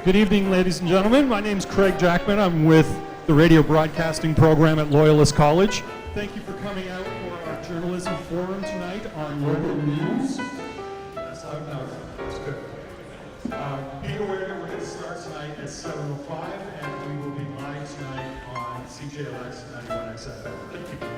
Good evening, ladies and gentlemen. My name is Craig Jackman. I'm with the radio broadcasting program at Loyalist College. Thank you for coming out for our journalism forum tonight on local news. That's loud enough. That's good. Be aware that we're going to start tonight at 7:05, and we will be live tonight on CJLX 91XFM. Thank you.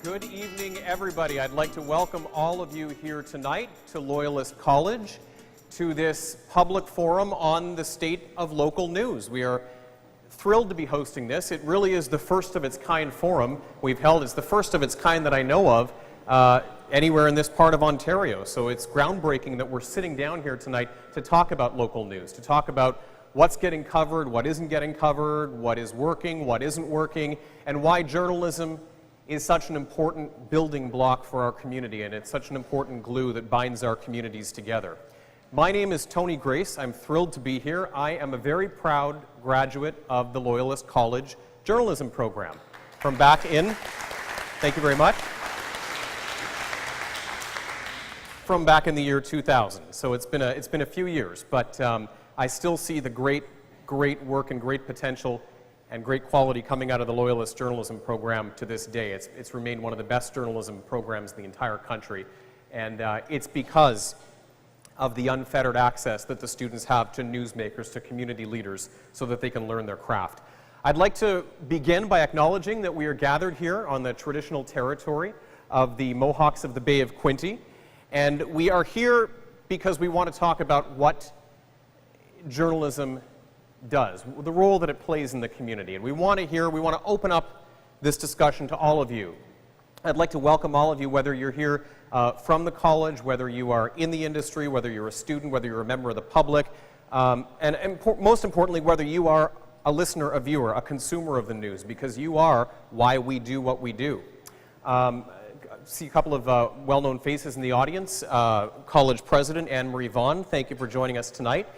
Good evening, everybody. I'd like to welcome all of you here tonight to Loyalist College, to this public forum on the state of local news. We are thrilled to be hosting this. It really is the first of its kind forum we've held. It's the first of its kind that I know of anywhere in this part of Ontario. So it's groundbreaking that we're sitting down here tonight to talk about local news, to talk about what's getting covered, what isn't getting covered, what is working, what isn't working, and why journalism is such an important building block for our community, and it's such an important glue that binds our communities together. My name is Tony Grace. I'm thrilled to be here. I am a very proud graduate of the Loyalist College journalism program from back in, thank you very much, from back in the year 2000. So it's been a few years, but I still see the great work and great potential and great quality coming out of the Loyalist journalism program to this day. It's remained one of the best journalism programs in the entire country, and it's because of the unfettered access that the students have to newsmakers, to community leaders, so that they can learn their craft. I'd like to begin by acknowledging that we are gathered here on the traditional territory of the Mohawks of the Bay of Quinte, and we are here because we want to talk about what journalism does, the role that it plays in the community. And we want to open up this discussion to all of you. I'd like to welcome all of you, whether you're here from the college, whether you are in the industry, whether you're a student, whether you're a member of the public, and most importantly, whether you are a listener, a viewer, a consumer of the news, because you are why we do what we do. See a couple of well-known faces in the audience. College President Anne-Marie Vaughan, thank you for joining us tonight.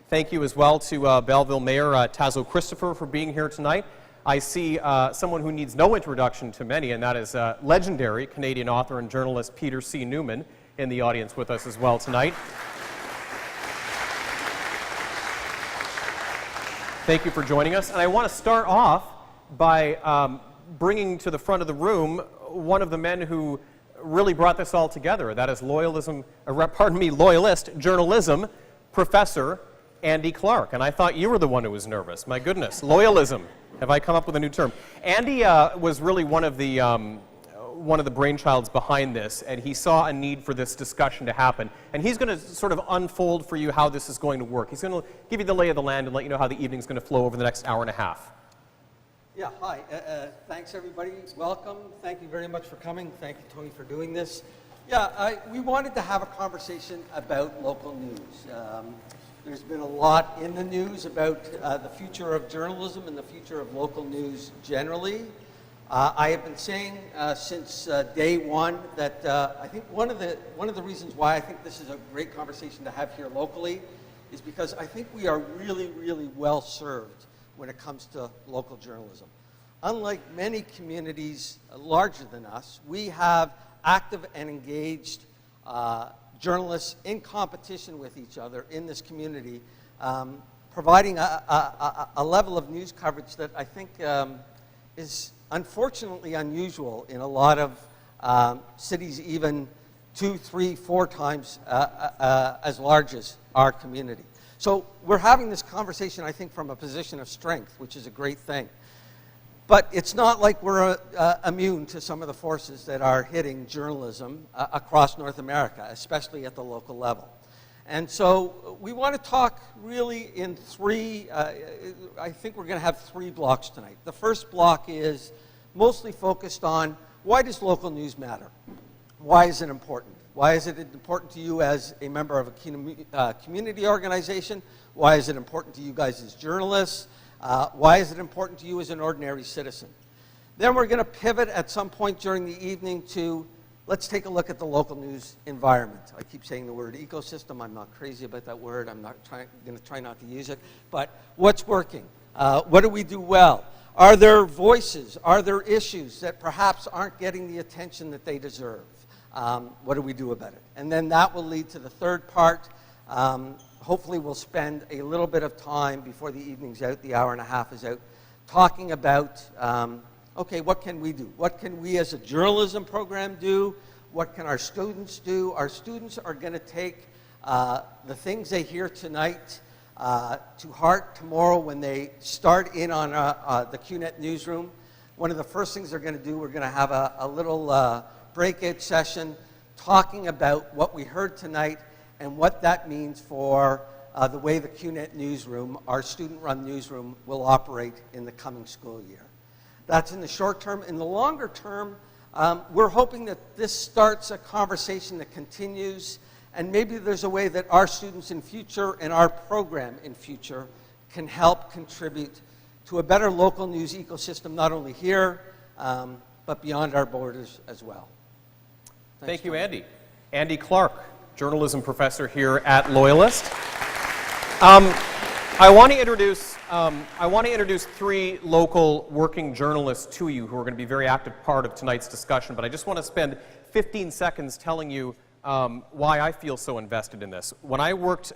Thank you as well to Belleville Mayor Tazo Christopher for being here tonight. I see someone who needs no introduction to many, and that is legendary Canadian author and journalist Peter C. Newman in the audience with us as well tonight. Thank you for joining us. And I want to start off by bringing to the front of the room one of the men who really brought this all together. That is Loyalist journalism professor Andy Clark. And I thought you were the one who was nervous. My goodness, loyalism. Have I come up with a new term? Andy was really one of the brainchilds behind this, and he saw a need for this discussion to happen. And he's going to sort of unfold for you how this is going to work. He's going to give you the lay of the land and let you know how the evening's going to flow over the next hour and a half. Yeah, hi. Thanks, everybody. Welcome. Thank you very much for coming. Thank you, Tony, for doing this. Yeah, we wanted to have a conversation about local news. There's been a lot in the news about the future of journalism and the future of local news generally. I have been saying since day one that I think one of the reasons why I think this is a great conversation to have here locally is because I think we are really, really well served when it comes to local journalism. Unlike many communities larger than us, we have active and engaged journalists in competition with each other in this community, providing a level of news coverage that I think is unfortunately unusual in a lot of cities, even 2, 3, 4 times as large as our community. So we're having this conversation, I think, from a position of strength, which is a great thing. But it's not like we're immune to some of the forces that are hitting journalism across North America, especially at the local level. And so we want to talk really in three, I think we're going to have 3 blocks tonight. The first block is mostly focused on why does local news matter? Why is it important? Why is it important to you as a member of a community organization? Why is it important to you guys as journalists? Why is it important to you as an ordinary citizen? Then we're going to pivot at some point during the evening to let's take a look at the local news environment. I keep saying the word ecosystem. I'm not crazy about that word. I'm not going to try not to use it. But what's working? What do we do well? Are there voices? Are there issues that perhaps aren't getting the attention that they deserve? What do we do about it? And then that will lead to the third part. Hopefully we'll spend a little bit of time before the evening's out, the hour and a half is out, talking about, okay, what can we do? What can we as a journalism program do? What can our students do? Our students are going to take the things they hear tonight to heart tomorrow when they start in on the QNet newsroom. one of the first things they're going to do, we're going to have a little breakout session talking about what we heard tonight and what that means for the way the QNet newsroom, our student-run newsroom, will operate in the coming school year. That's in the short term. In the longer term, we're hoping that this starts a conversation that continues, and maybe there's a way that our students in future and our program in future can help contribute to a better local news ecosystem, not only here, but beyond our borders as well. Thank you, Andy. Andy Clark, journalism professor here at Loyalist. I want to introduce three local working journalists to you who are going to be a very active part of tonight's discussion, but I just want to spend 15 seconds telling you why I feel so invested in this. When I worked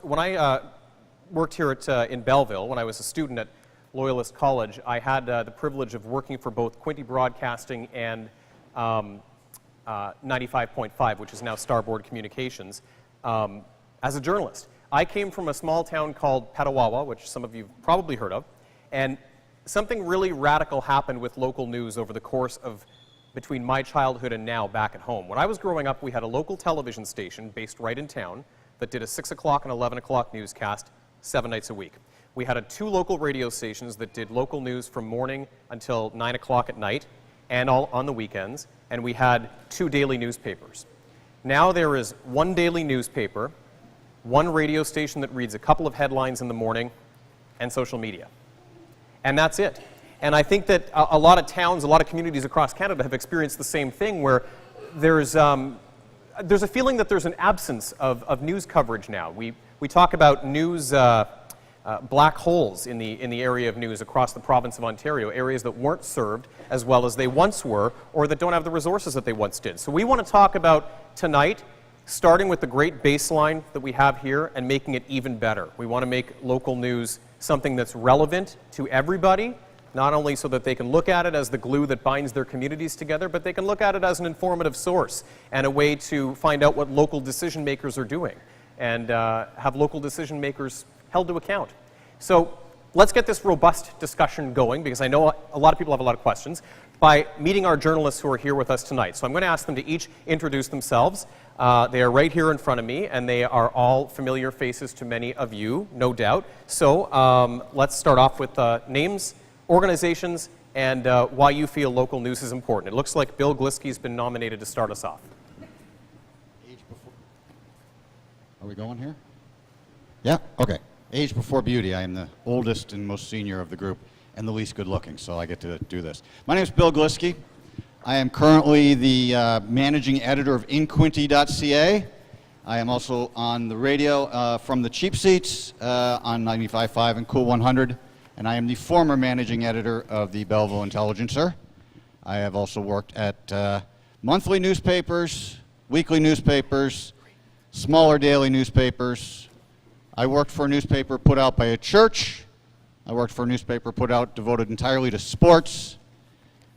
here in Belleville, when I was a student at Loyalist College, I had the privilege of working for both Quinte Broadcasting and 95.5, which is now Starboard Communications, as a journalist. I came from a small town called Petawawa, which some of you have probably heard of, and something really radical happened with local news over the course of between my childhood and now back at home. When I was growing up, we had a local television station based right in town that did a 6 o'clock and 11 o'clock newscast 7 nights a week. We had two local radio stations that did local news from morning until 9 o'clock at night and all on the weekends, and we had 2 daily newspapers. Now there is 1 daily newspaper, 1 radio station that reads a couple of headlines in the morning, and social media. And that's it. And I think that a lot of towns, a lot of communities across Canada have experienced the same thing, where there's a feeling that there's an absence of news coverage now. We talk about news black holes in the area of news across the province of Ontario, areas that weren't served as well as they once were, or that don't have the resources that they once did. So we want to talk about tonight, starting with the great baseline that we have here and making it even better. We want to make local news something that's relevant to everybody, not only so that they can look at it as the glue that binds their communities together, but they can look at it as an informative source and a way to find out what local decision makers are doing and have local decision makers held to account. So let's get this robust discussion going, because I know a lot of people have a lot of questions, by meeting our journalists who are here with us tonight. So I'm going to ask them to each introduce themselves. They are right here in front of me, and they are all familiar faces to many of you, no doubt. So let's start off with names, organizations, and why you feel local news is important. It looks like Bill Glisky's been nominated to start us off. Age before. Are we going here? Yeah? Okay. Age before beauty. I am the oldest and most senior of the group and the least good looking, so I get to do this. My name is Bill Glisky. I am currently the managing editor of inquinty.ca. I am also on the radio from the Cheap Seats on 95.5 and Cool 100, and I am the former managing editor of the Belleville Intelligencer. I have also worked at monthly newspapers, weekly newspapers, smaller daily newspapers. I worked for a newspaper put out by a church. I worked for a newspaper put out devoted entirely to sports.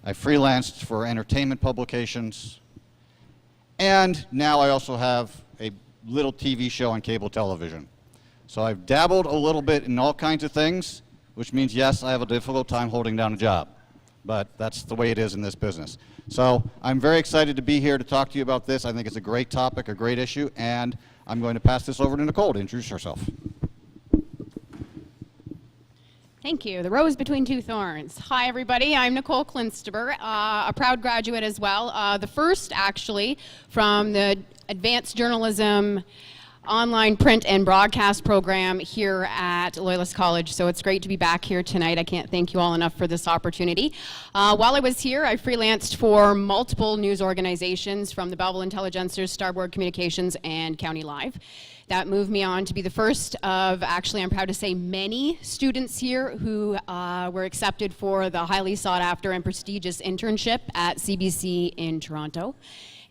I freelanced for entertainment publications. And now I also have a little TV show on cable television. So I've dabbled a little bit in all kinds of things, which means, yes, I have a difficult time holding down a job. But that's the way it is in this business. So I'm very excited to be here to talk to you about this. I think it's a great topic, a great issue, and I'm going to pass this over to Nicole to introduce herself. Thank you. The rose between two thorns. Hi, everybody. I'm Nicole Klinsteber, a proud graduate as well. The first, actually, from the Advanced Journalism online print and broadcast program here at Loyalist College. So it's great to be back here tonight. I can't thank you all enough for this opportunity. While I was here, I freelanced for multiple news organizations, from the Belleville Intelligencers, Starboard Communications, and County Live. That moved me on to be the first of, actually, I'm proud to say, many students here who were accepted for the highly sought after and prestigious internship at CBC in Toronto.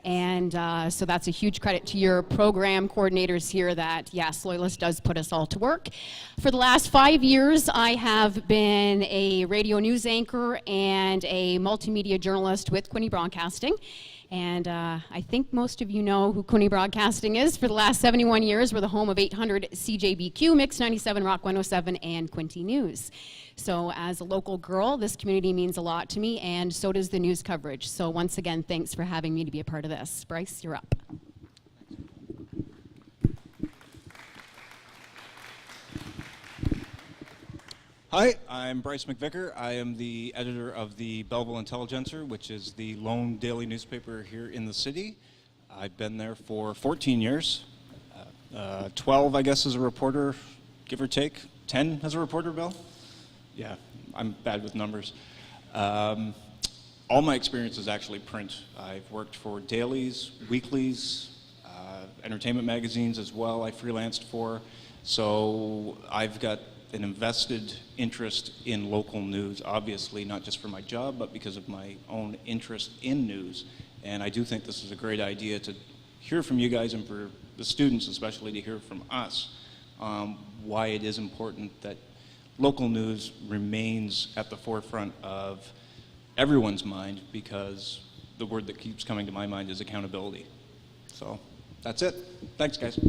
And so that's a huge credit to your program coordinators here that, yes, Loyalist does put us all to work. For the last 5 years, I have been a radio news anchor and a multimedia journalist with Quinte Broadcasting. And I think most of you know who Quinte Broadcasting is. For the last 71 years, we're the home of 800 CJBQ, Mix 97, Rock 107, and Quinte News. So as a local girl, this community means a lot to me, and so does the news coverage. So once again, thanks for having me to be a part of this. Bryce, you're up. Hi, I'm Bryce McVicker. I am the editor of the Belleville Intelligencer, which is the lone daily newspaper here in the city. I've been there for 14 years, 12, I guess, as a reporter, give or take. 10 as a reporter, Bill? Yeah, I'm bad with numbers. All my experience is actually print. I've worked for dailies, weeklies, entertainment magazines as well I freelanced for. So I've got an invested interest in local news, obviously, not just for my job, but because of my own interest in news. And I do think this is a great idea to hear from you guys, and for the students especially to hear from us why it is important that local news remains at the forefront of everyone's mind, because the word that keeps coming to my mind is accountability. So that's it. Thanks, guys.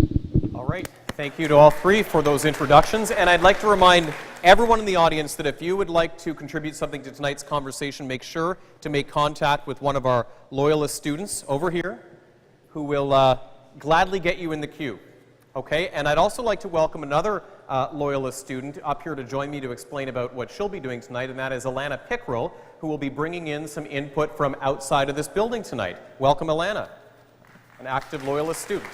All right. Thank you to all three for those introductions. And I'd like to remind everyone in the audience that if you would like to contribute something to tonight's conversation, make sure to make contact with one of our Loyalist students over here who will gladly get you in the queue. Okay? And I'd also like to welcome another Loyalist student up here to join me to explain about what she'll be doing tonight, and that is Alana Pickrell, who will be bringing in some input from outside of this building tonight. Welcome, Alana, an active Loyalist student.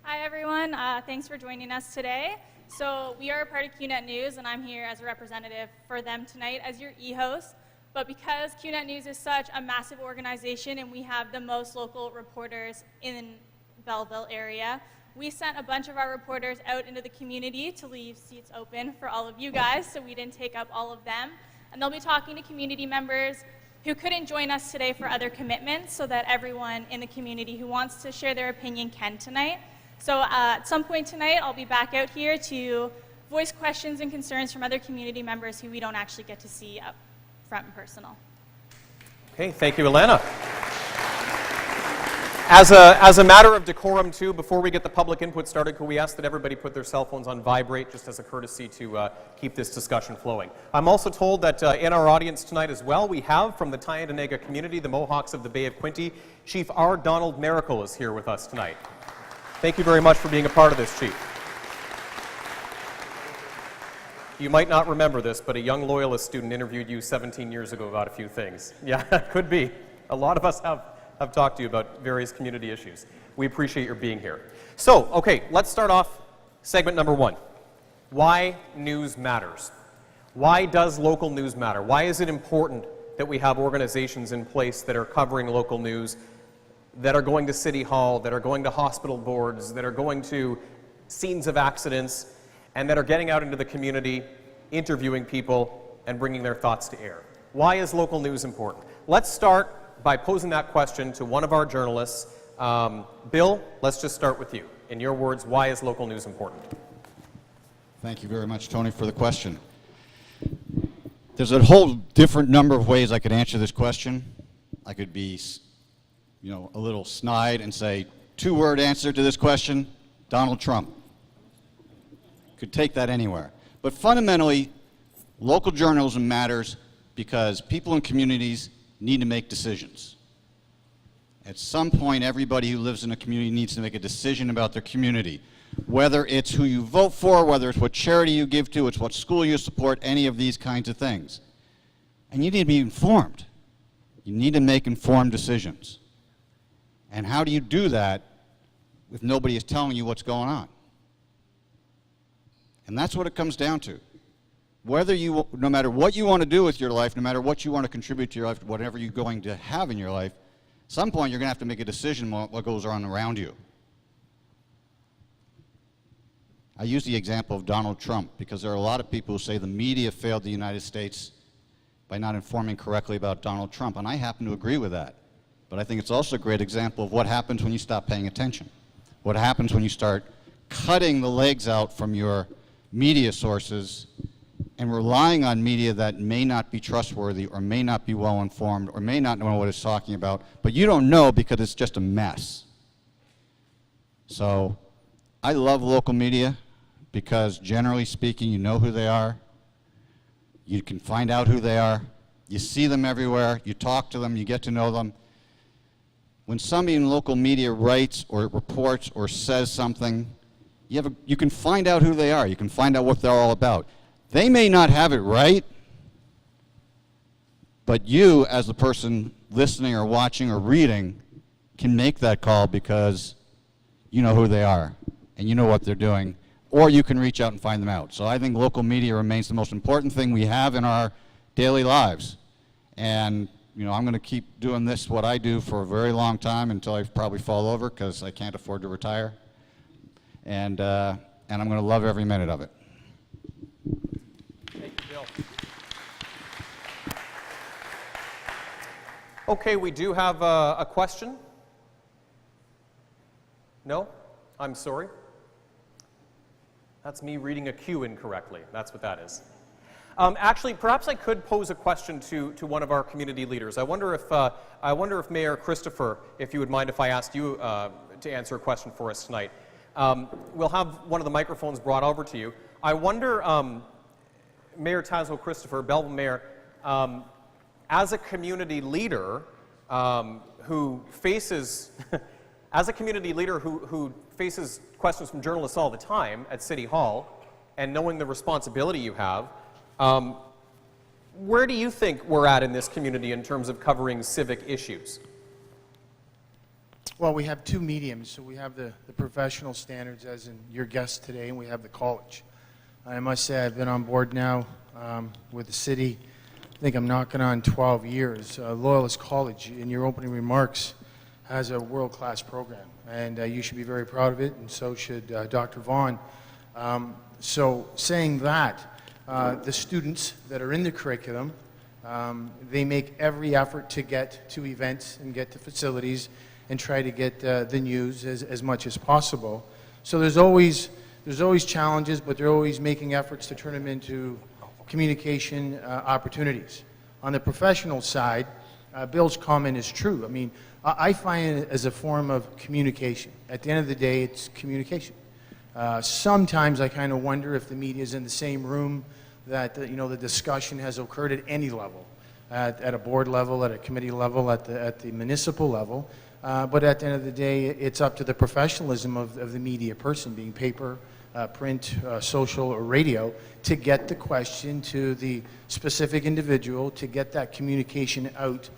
Hi everyone, thanks for joining us today. So we are a part of QNet News, and I'm here as a representative for them tonight as your e-host. But because QNet News is such a massive organization and we have the most local reporters in Belleville area, we sent a bunch of our reporters out into the community to leave seats open for all of you guys, so we didn't take up all of them. And they'll be talking to community members who couldn't join us today for other commitments, so that everyone in the community who wants to share their opinion can tonight. So at some point tonight, I'll be back out here to voice questions and concerns from other community members who we don't actually get to see up front and personal. Okay, thank you, Alana. As a matter of decorum, too, before we get the public input started, could we ask that everybody put their cell phones on vibrate, just as a courtesy to keep this discussion flowing? I'm also told that in our audience tonight as well, we have from the Tyendinaga community, the Mohawks of the Bay of Quinte, Chief R. Donald Miracle is here with us tonight. Thank you very much for being a part of this, Chief. You might not remember this, but a young Loyalist student interviewed you 17 years ago about a few things. Yeah, could be. A lot of us have talked to you about various community issues. We appreciate your being here. So, okay, let's start off segment number one. Why news matters. Why does local news matter? Why is it important that we have organizations in place that are covering local news, that are going to City Hall, that are going to hospital boards, that are going to scenes of accidents, and that are getting out into the community, interviewing people, and bringing their thoughts to air? Why is local news important? Let's start by posing that question to one of our journalists. Bill, let's just start with you. In your words, why is local news important? Thank you very much, Tony, for the question. There's a whole different number of ways I could answer this question. I could be, a little snide and say, two-word answer to this question, Donald Trump. Could take that anywhere. But fundamentally, local journalism matters because people in communities need to make decisions. At some point, everybody who lives in a community needs to make a decision about their community. Whether it's who you vote for, whether it's what charity you give to, it's what school you support, any of these kinds of things. And you need to be informed. You need to make informed decisions. And how do you do that if nobody is telling you what's going on? And that's what it comes down to. No matter what you want to do with your life, no matter what you want to contribute to your life, whatever you're going to have in your life, at some point you're going to have to make a decision on what goes on around you. I use the example of Donald Trump because there are a lot of people who say the media failed the United States by not informing correctly about Donald Trump, and I happen to agree with that. But I think it's also a great example of what happens when you stop paying attention. What happens when you start cutting the legs out from your media sources and relying on media that may not be trustworthy or may not be well informed or may not know what it's talking about, but you don't know because it's just a mess. So I love local media because generally speaking, you know who they are. You can find out who they are. You see them everywhere. You talk to them. You get to know them. When somebody in local media writes or reports or says something, you can find out who they are. You can find out what they're all about. They may not have it right, but you, as the person listening or watching or reading, can make that call because you know who they are and you know what they're doing, or you can reach out and find them out. So I think local media remains the most important thing we have in our daily lives. And I'm going to keep doing this, what I do, for a very long time until I probably fall over because I can't afford to retire. And I'm going to love every minute of it. Thank you, Bill. Okay, we do have a question. No? I'm sorry. That's me reading a cue incorrectly. That's what that is. Actually, perhaps I could pose a question to one of our community leaders. I wonder if Mayor Christopher, if you would mind if I asked you to answer a question for us tonight. We'll have one of the microphones brought over to you. I wonder, Mayor Tazo Christopher, Belleville Mayor, as a community leader who faces, as a community leader who faces questions from journalists all the time at City Hall, and knowing the responsibility you have, where do you think we're at in this community in terms of covering civic issues? Well, we have two mediums. So we have the professional standards, as in your guest today, and we have the college. I must say I've been on board now with the city. I think I'm knocking on 12 years. Loyalist College, in your opening remarks, has a world-class program, and you should be very proud of it, and so should Dr. Vaughn. So saying that, the students that are in the curriculum, they make every effort to get to events and get to facilities and try to get the news as much as possible. So there's always challenges, but they're always making efforts to turn them into communication opportunities. On the professional side, Bill's comment is true. I mean, I find it as a form of communication. At the end of the day, it's communication. Sometimes I kind of wonder if the media is in the same room that the discussion has occurred at any level, at a board level, at a committee level, at the municipal level. But at the end of the day, it's up to the professionalism of the media person, being paper, print, social, or radio, to get the question to the specific individual, to get that communication out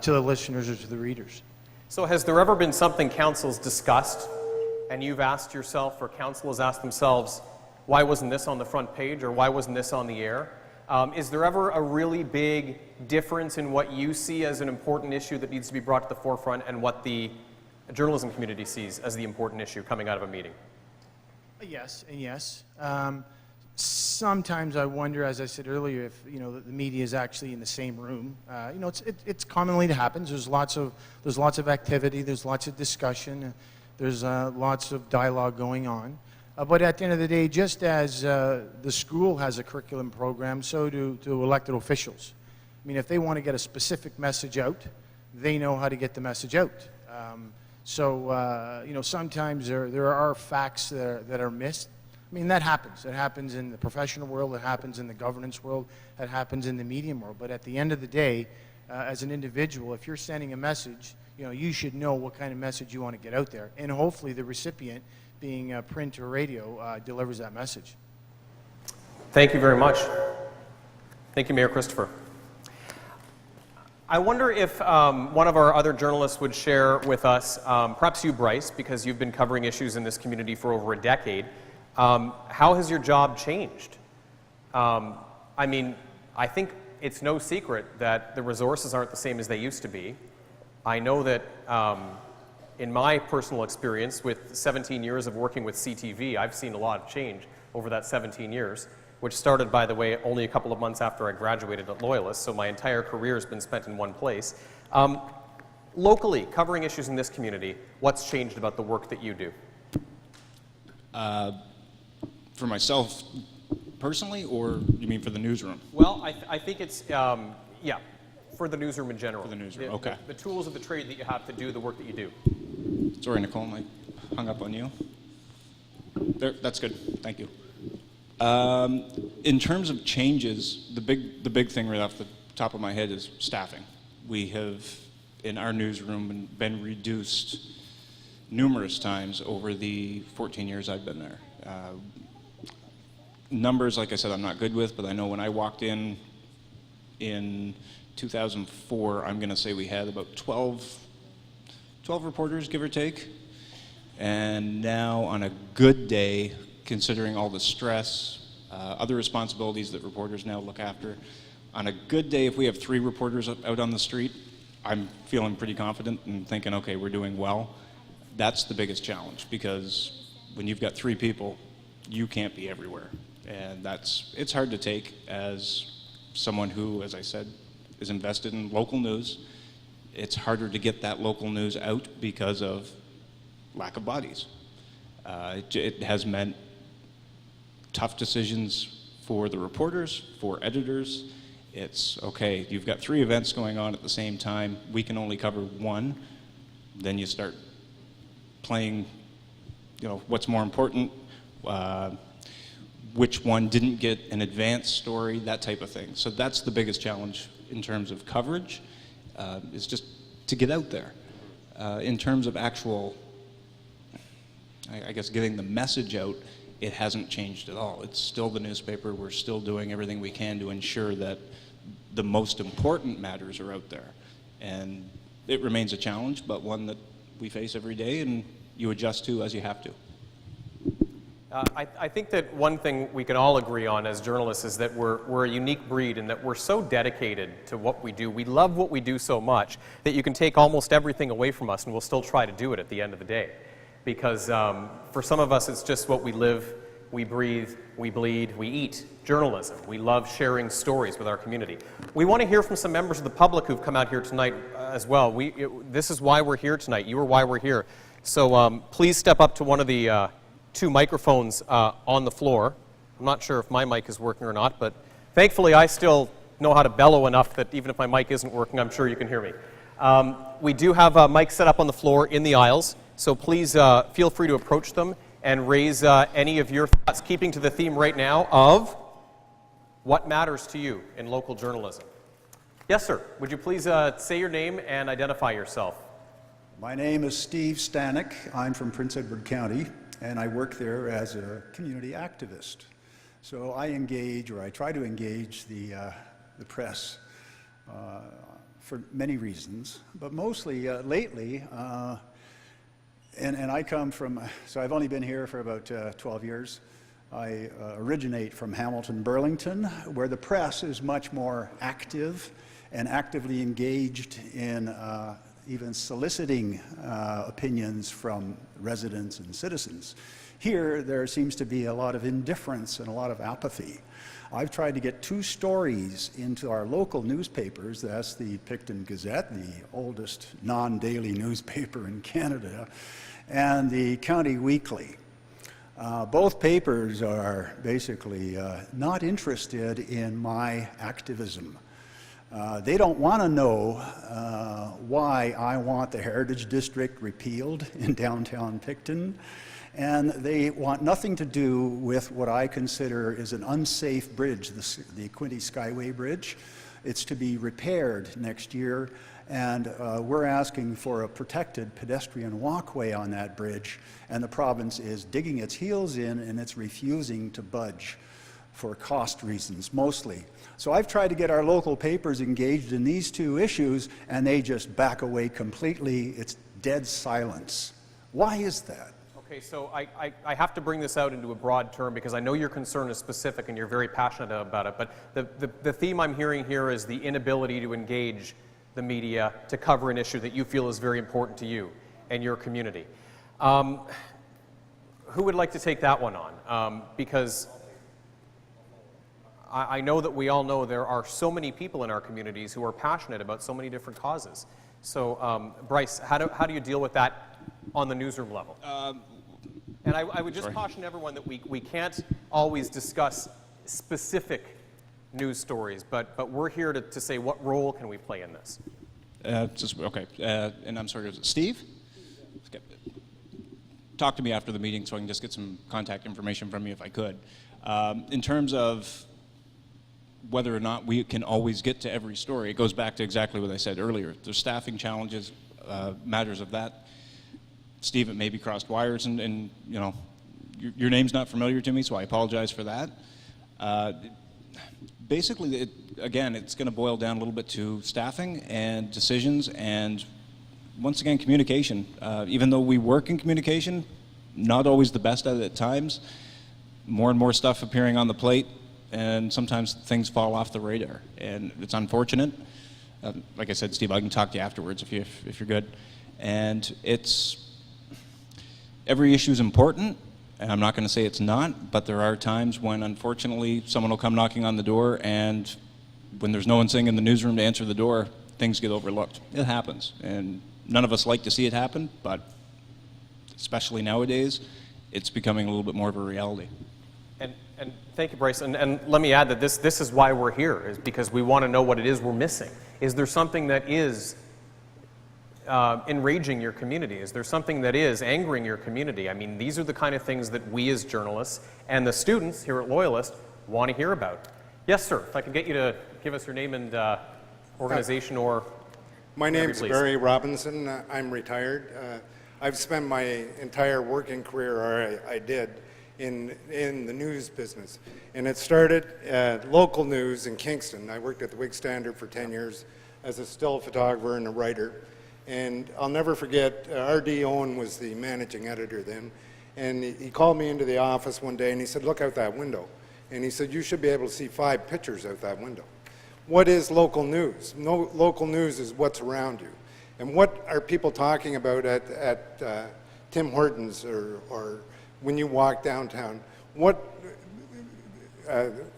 to the listeners or to the readers. So has there ever been something council's discussed and you've asked yourself, or council has asked themselves, why wasn't this on the front page, or why wasn't this on the air? Is there ever a really big difference in what you see as an important issue that needs to be brought to the forefront and what the journalism community sees as the important issue coming out of a meeting? Yes and yes. Sometimes I wonder, as I said earlier, if the media is actually in the same room. It's commonly happens. There's lots of activity. There's lots of discussion. There's lots of dialogue going on. But at the end of the day, just as the school has a curriculum program, so do elected officials. I mean, if they want to get a specific message out, they know how to get the message out. Sometimes there are facts that are missed. I mean, that happens. It happens in the professional world. It happens in the governance world. It happens in the media world. But at the end of the day, as an individual, if you're sending a message, you should know what kind of message you want to get out there. And hopefully the recipient, being print or radio, delivers that message. Thank you very much. Thank you, Mayor Christopher. I wonder if one of our other journalists would share with us, perhaps you, Bryce, because you've been covering issues in this community for over a decade. How has your job changed? I mean, I think it's no secret that the resources aren't the same as they used to be. I know that in my personal experience with 17 years of working with CTV, I've seen a lot of change over that 17 years. which started, by the way, only a couple of months after I graduated at Loyalist, so my entire career has been spent in one place. Locally, covering issues in this community, what's changed about the work that you do? For myself personally, or you mean for the newsroom? Well, I think it's, yeah, for the newsroom in general. For the newsroom, okay. The tools of the trade that you have to do the work that you do. Sorry, Nicole, I hung up on you. There, that's good, thank you. In terms of changes, the big thing right off the top of my head is staffing. We have, in our newsroom, been reduced numerous times over the 14 years I've been there. Numbers, like I said, I'm not good with, but I know when I walked in 2004, I'm going to say we had about 12 reporters, give or take. And now on a good day, considering all the stress, other responsibilities that reporters now look after, on a good day, if we have 3 reporters out on the street, I'm feeling pretty confident and thinking, okay, we're doing well. That's the biggest challenge, because when you've got 3 people, you can't be everywhere. And it's hard to take as someone who, as I said, is invested in local news. It's harder to get that local news out because of lack of bodies. It has meant tough decisions for the reporters, for editors. It's, okay, you've got 3 events going on at the same time. We can only cover one. Then you start playing, what's more important, which one didn't get an advanced story, that type of thing. So that's the biggest challenge in terms of coverage, is just to get out there. In terms of actual, I guess, getting the message out, it hasn't changed at all. It's still the newspaper. We're still doing everything we can to ensure that the most important matters are out there. And it remains a challenge, but one that we face every day and you adjust to as you have to. I think that one thing we can all agree on as journalists is that we're a unique breed and that we're so dedicated to what we do. We love what we do so much that you can take almost everything away from us and we'll still try to do it at the end of the day. Because for some of us, it's just what we live, we breathe, we bleed, we eat. Journalism. We love sharing stories with our community. We want to hear from some members of the public who've come out here tonight as well. This is why we're here tonight. You are why we're here. So please step up to one of the 2 microphones on the floor. I'm not sure if my mic is working or not, but thankfully I still know how to bellow enough that even if my mic isn't working, I'm sure you can hear me. We do have a mic set up on the floor in the aisles, so please feel free to approach them and raise any of your thoughts, keeping to the theme right now of what matters to you in local journalism. Yes, sir. Would you please say your name and identify yourself? My name is Steve Stanek. I'm from Prince Edward County, and I work there as a community activist. So I engage, or I try to engage the press for many reasons, but mostly lately, and I come from, so I've only been here for about 12 years. I originate from Hamilton, Burlington, where the press is much more active and actively engaged in even soliciting opinions from residents and citizens. Here, there seems to be a lot of indifference and a lot of apathy. I've tried to get 2 stories into our local newspapers. That's the Picton Gazette, the oldest non-daily newspaper in Canada, and the County Weekly. Both papers are basically not interested in my activism. They don't want to know why I want the Heritage District repealed in downtown Picton, and they want nothing to do with what I consider is an unsafe bridge, the Quinte Skyway Bridge. It's to be repaired next year, and we're asking for a protected pedestrian walkway on that bridge, and the province is digging its heels in and it's refusing to budge for cost reasons, mostly. So I've tried to get our local papers engaged in these 2 issues, and they just back away completely. It's dead silence. Why is that? Okay, so I have to bring this out into a broad term because I know your concern is specific and you're very passionate about it, but the theme I'm hearing here is the inability to engage the media to cover an issue that you feel is very important to you and your community. Who would like to take that one on? Because I know that we all know there are so many people in our communities who are passionate about so many different causes. So, Bryce, how do you deal with that on the newsroom level? And I would just caution everyone that we can't always discuss specific news stories, but we're here to say what role can we play in this. Okay, and I'm sorry, is it Steve? Okay. Talk to me after the meeting so I can just get some contact information from you if I could. In terms of whether or not we can always get to every story, it goes back to exactly what I said earlier. There's staffing challenges, matters of that. Steve, it maybe crossed wires, and you know, your name's not familiar to me, so I apologize for that. Basically, again, it's going to boil down a little bit to staffing and decisions, and once again, communication. Even though we work in communication, not always the best at it at times. More and more stuff appearing on the plate, and sometimes things fall off the radar, and it's unfortunate. Like I said, Steve, I can talk to you afterwards if you're good. And every issue is important, and I'm not going to say it's not, but there are times when, unfortunately, someone will come knocking on the door, and when there's no one sitting in the newsroom to answer the door, things get overlooked. It happens, and none of us like to see it happen, but especially nowadays, it's becoming a little bit more of a reality. And thank you, Bryce. And let me add that this is why we're here, is because we want to know what it is we're missing. Is there something that is enraging your community? Is there something that is angering your community? I mean, these are the kind of things that we as journalists and the students here at Loyalist want to hear about. Yes, sir. If I could get you to give us your name and organization or... My name's please. Barry Robinson. I'm retired. I've spent my entire working career, or I did, in the news business. And it started at local news in Kingston. I worked at the Whig Standard for 10 years as a still photographer and a writer. And I'll never forget, R.D. Owen was the managing editor then, and he called me into the office one day and he said, look out that window. And he said, you should be able to see 5 pictures out that window. What is local news? No, local news is what's around you. And what are people talking about at Tim Hortons or when you walk downtown?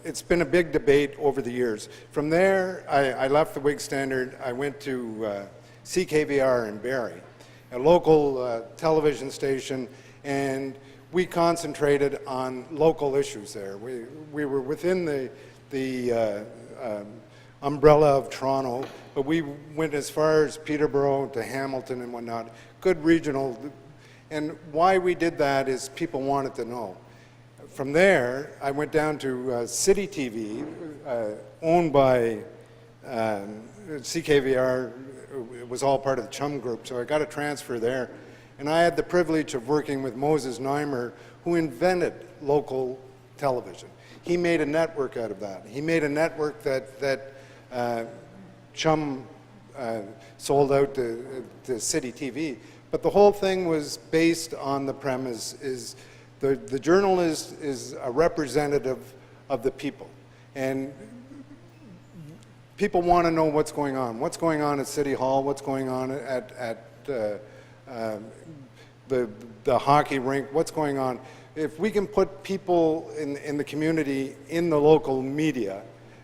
It's been a big debate over the years. From there, I left the Whig Standard. I went to CKVR in Barrie, a local television station, and we concentrated on local issues there. We were within the umbrella of Toronto, but we went as far as Peterborough to Hamilton and whatnot, good regional. And why we did that is people wanted to know. From there, I went down to City TV, owned by CKVR. It was all part of the Chum Group, so I got a transfer there. And I had the privilege of working with Moses Neimer, who invented local television. He made a network out of that. He made a network that Chum sold out to City TV. But the whole thing was based on the premise is the journalist is a representative of the people. And people want to know what's going on. What's going on at City Hall, what's going on at the hockey rink, what's going on. If we can put people in the community in the local media,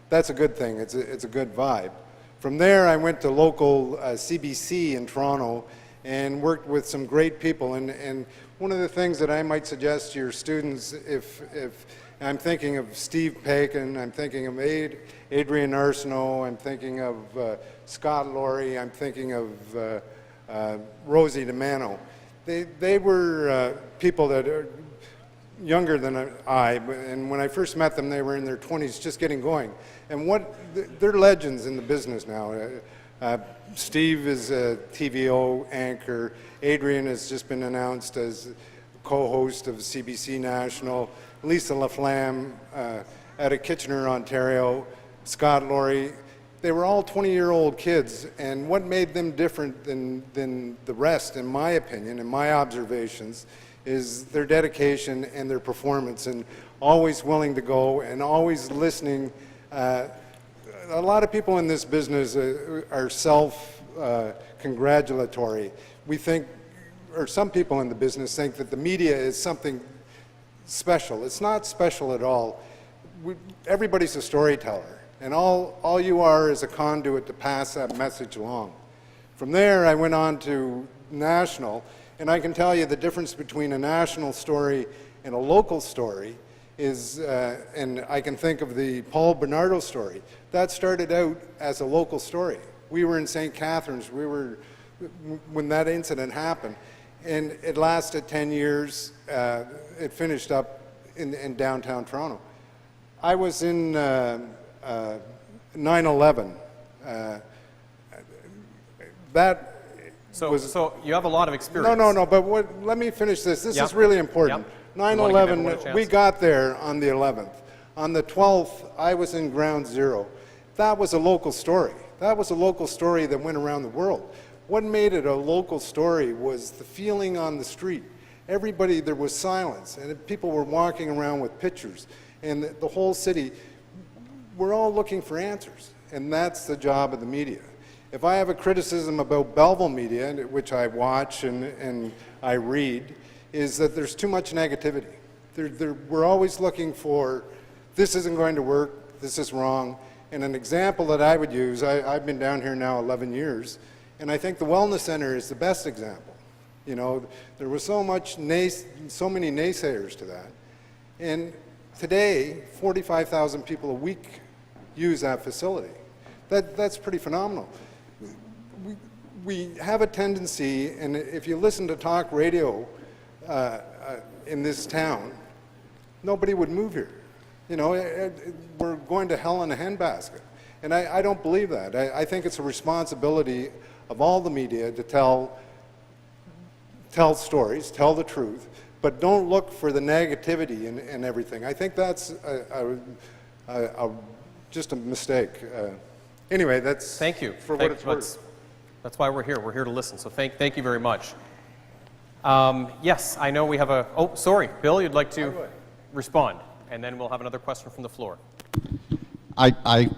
that's a good thing. It's a good vibe. From there, I went to local CBC in Toronto and worked with some great people. And one of the things that I might suggest to your students, if I'm thinking of Steve Pakin, I'm thinking of Adrian Arsenault, I'm thinking of Scott Laurie, I'm thinking of Rosie DeMano. They were people that are younger than I, and when I first met them, they were in their 20s, just getting going. And they're legends in the business now. Steve is a TVO anchor. Adrian has just been announced as co-host of CBC National. Lisa LaFlamme out of Kitchener, Ontario. Scott Laurie. They were all 20-year-old kids, and what made them different than the rest, in my opinion, in my observations, is their dedication and their performance, and always willing to go and always listening. A lot of people in this business are self-congratulatory. We think, or some people in the business think that the media is something special. It's not special at all. everybody's a storyteller, and all you are is a conduit to pass that message along. From there, I went on to national, and I can tell you the difference between a national story and a local story is, and I can think of the Paul Bernardo story. That started out as a local story. We were in St. Catharines, when that incident happened, and it lasted 10 years. It finished up in downtown Toronto. I was in 9/11. So you have a lot of experience. No, but let me finish this. This is really important. Yep. 9/11, we got there on the 11th. On the 12th, I was in ground zero. That was a local story. That was a local story that went around the world. What made it a local story was the feeling on the street. Everybody, there was silence, and people were walking around with pictures. And the whole city, we're all looking for answers, and that's the job of the media. If I have a criticism about Belleville media, which I watch and I read, is that there's too much negativity. We're always looking for, this isn't going to work, this is wrong. And an example that I would use, I've been down here now 11 years, and I think the Wellness Center is the best example. You know, there was so many naysayers to that. And today, 45,000 people a week use that facility. That's pretty phenomenal. We have a tendency, and if you listen to talk radio in this town, nobody would move here. You know, we're going to hell in a handbasket. And I don't believe that. I think it's a responsibility of all the media to tell stories, tell the truth, but don't look for the negativity in everything. I think that's just a mistake. Anyway, that's Thank you. For what it's worth. That's why we're here. We're here to listen. So thank you very much. Yes, I know we have a. Oh, sorry, Bill. You'd like to respond, and then we'll have another question from the floor. I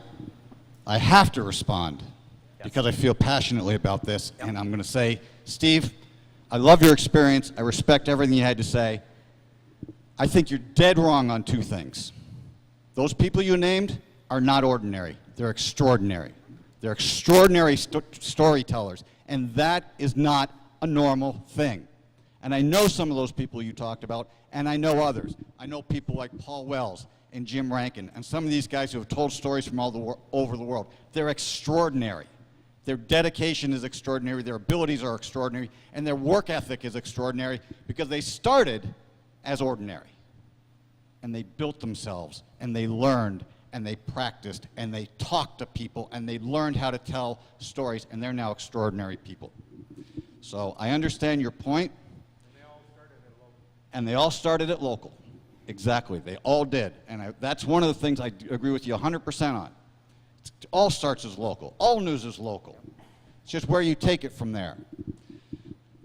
have to respond because I feel passionately about this, and I'm going to say, Steve, I love your experience. I respect everything you had to say. I think you're dead wrong on two things. Those people you named are not ordinary. They're extraordinary. They're extraordinary storytellers, and that is not a normal thing. And I know some of those people you talked about, and I know others. I know people like Paul Wells and Jim Rankin, and some of these guys who have told stories from over the world. They're extraordinary. Their dedication is extraordinary, their abilities are extraordinary, and their work ethic is extraordinary because they started as ordinary. And they built themselves, and they learned, and they practiced, and they talked to people, and they learned how to tell stories, and they're now extraordinary people. So I understand your point. And they all started at local. Exactly, they all did. And that's one of the things I agree with you 100% on. It all starts as local. All news is local. It's just where you take it from there.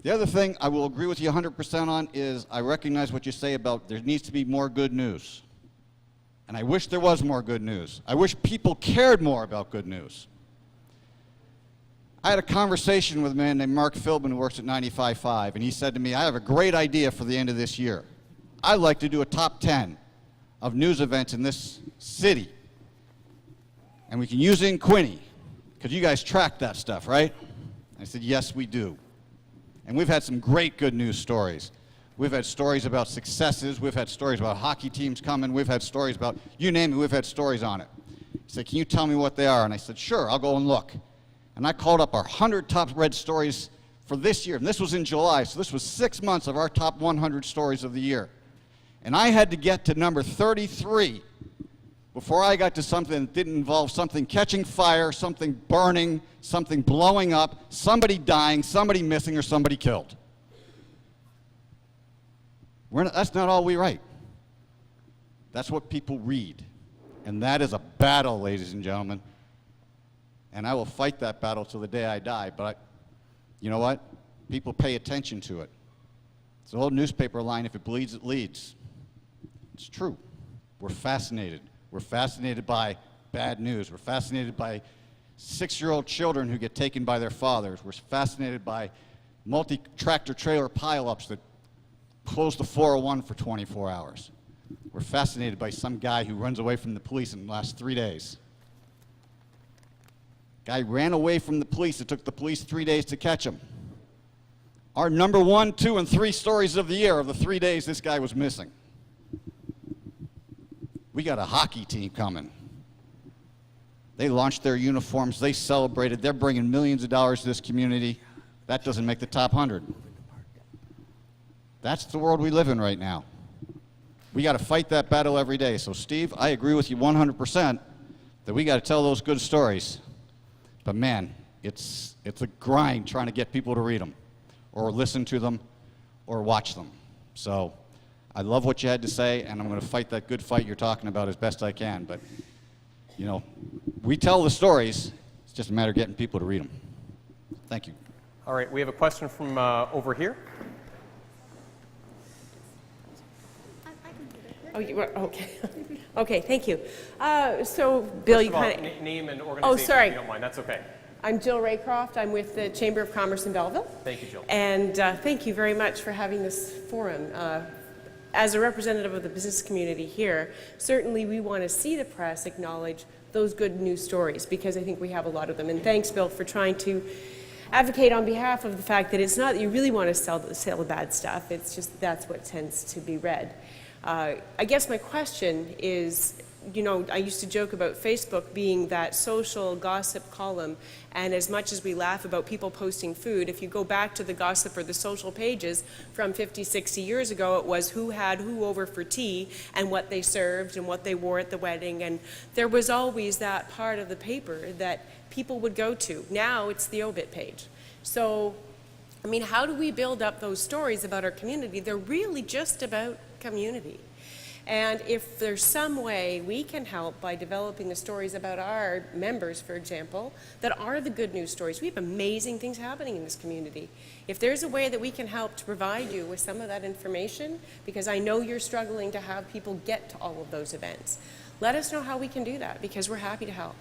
The other thing I will agree with you 100% on is I recognize what you say about there needs to be more good news. And I wish there was more good news. I wish people cared more about good news. I had a conversation with a man named Mark Philbin who works at 95.5, and he said to me, I have a great idea for the end of this year. I'd like to do a top 10 of news events in this city. And we can use it in Quinny, because you guys track that stuff, right? I said, yes, we do. And we've had some great good news stories. We've had stories about successes. We've had stories about hockey teams coming. We've had stories about, you name it, we've had stories on it. He said, can you tell me what they are? And I said, sure, I'll go and look. And I called up our 100 top read stories for this year. And this was in July, so this was 6 months of our top 100 stories of the year. And I had to get to number 33 before I got to something that didn't involve something catching fire, something burning, something blowing up, somebody dying, somebody missing, or somebody killed. That's not all we write. That's what people read. And that is a battle, ladies and gentlemen. And I will fight that battle till the day I die. But you know what? People pay attention to it. It's the old newspaper line, if it bleeds, it leads. It's true. We're fascinated. We're fascinated by bad news. We're fascinated by 6-year-old children who get taken by their fathers. We're fascinated by multi-tractor trailer pileups that close the 401 for 24 hours. We're fascinated by some guy who runs away from the police in the last 3 days. Guy ran away from the police. It took the police 3 days to catch him. Our number 1, 2, and 3 stories of the year of the 3 days this guy was missing. We got a hockey team coming. They launched their uniforms. They celebrated. They're bringing millions of dollars to this community. That doesn't make the top 100. That's the world we live in right now. We got to fight that battle every day. So, Steve, I agree with you 100% that we got to tell those good stories. But, man, it's a grind trying to get people to read them or listen to them or watch them. So I love what you had to say, and I'm going to fight that good fight you're talking about as best I can. But, you know, we tell the stories. It's just a matter of getting people to read them. Thank you. All right, we have a question from over here. Oh, you were, okay. Okay, thank you. So, Bill, First you of all, kind of... name and organization, Oh, sorry. if you don't mind. That's okay. I'm Jill Raycroft. I'm with the Chamber of Commerce in Belleville. Thank you, Jill. And thank you very much for having this forum. As a representative of the business community here, certainly we want to see the press acknowledge those good news stories, because I think we have a lot of them. And thanks, Bill, for trying to advocate on behalf of the fact that it's not that you really want to sell the bad stuff. It's just that's what tends to be read. I guess my question is, you know, I used to joke about Facebook being that social gossip column, and as much as we laugh about people posting food, if you go back to the gossip or the social pages from 50, 60 years ago, it was who had who over for tea and what they served and what they wore at the wedding, and there was always that part of the paper that people would go to. Now it's the obit page. So, I mean, how do we build up those stories about our community? They're really just about community. And if there's some way we can help by developing the stories about our members, for example, that are the good news stories. We have amazing things happening in this community. If there's a way that we can help to provide you with some of that information, because I know you're struggling to have people get to all of those events, let us know how we can do that, because we're happy to help.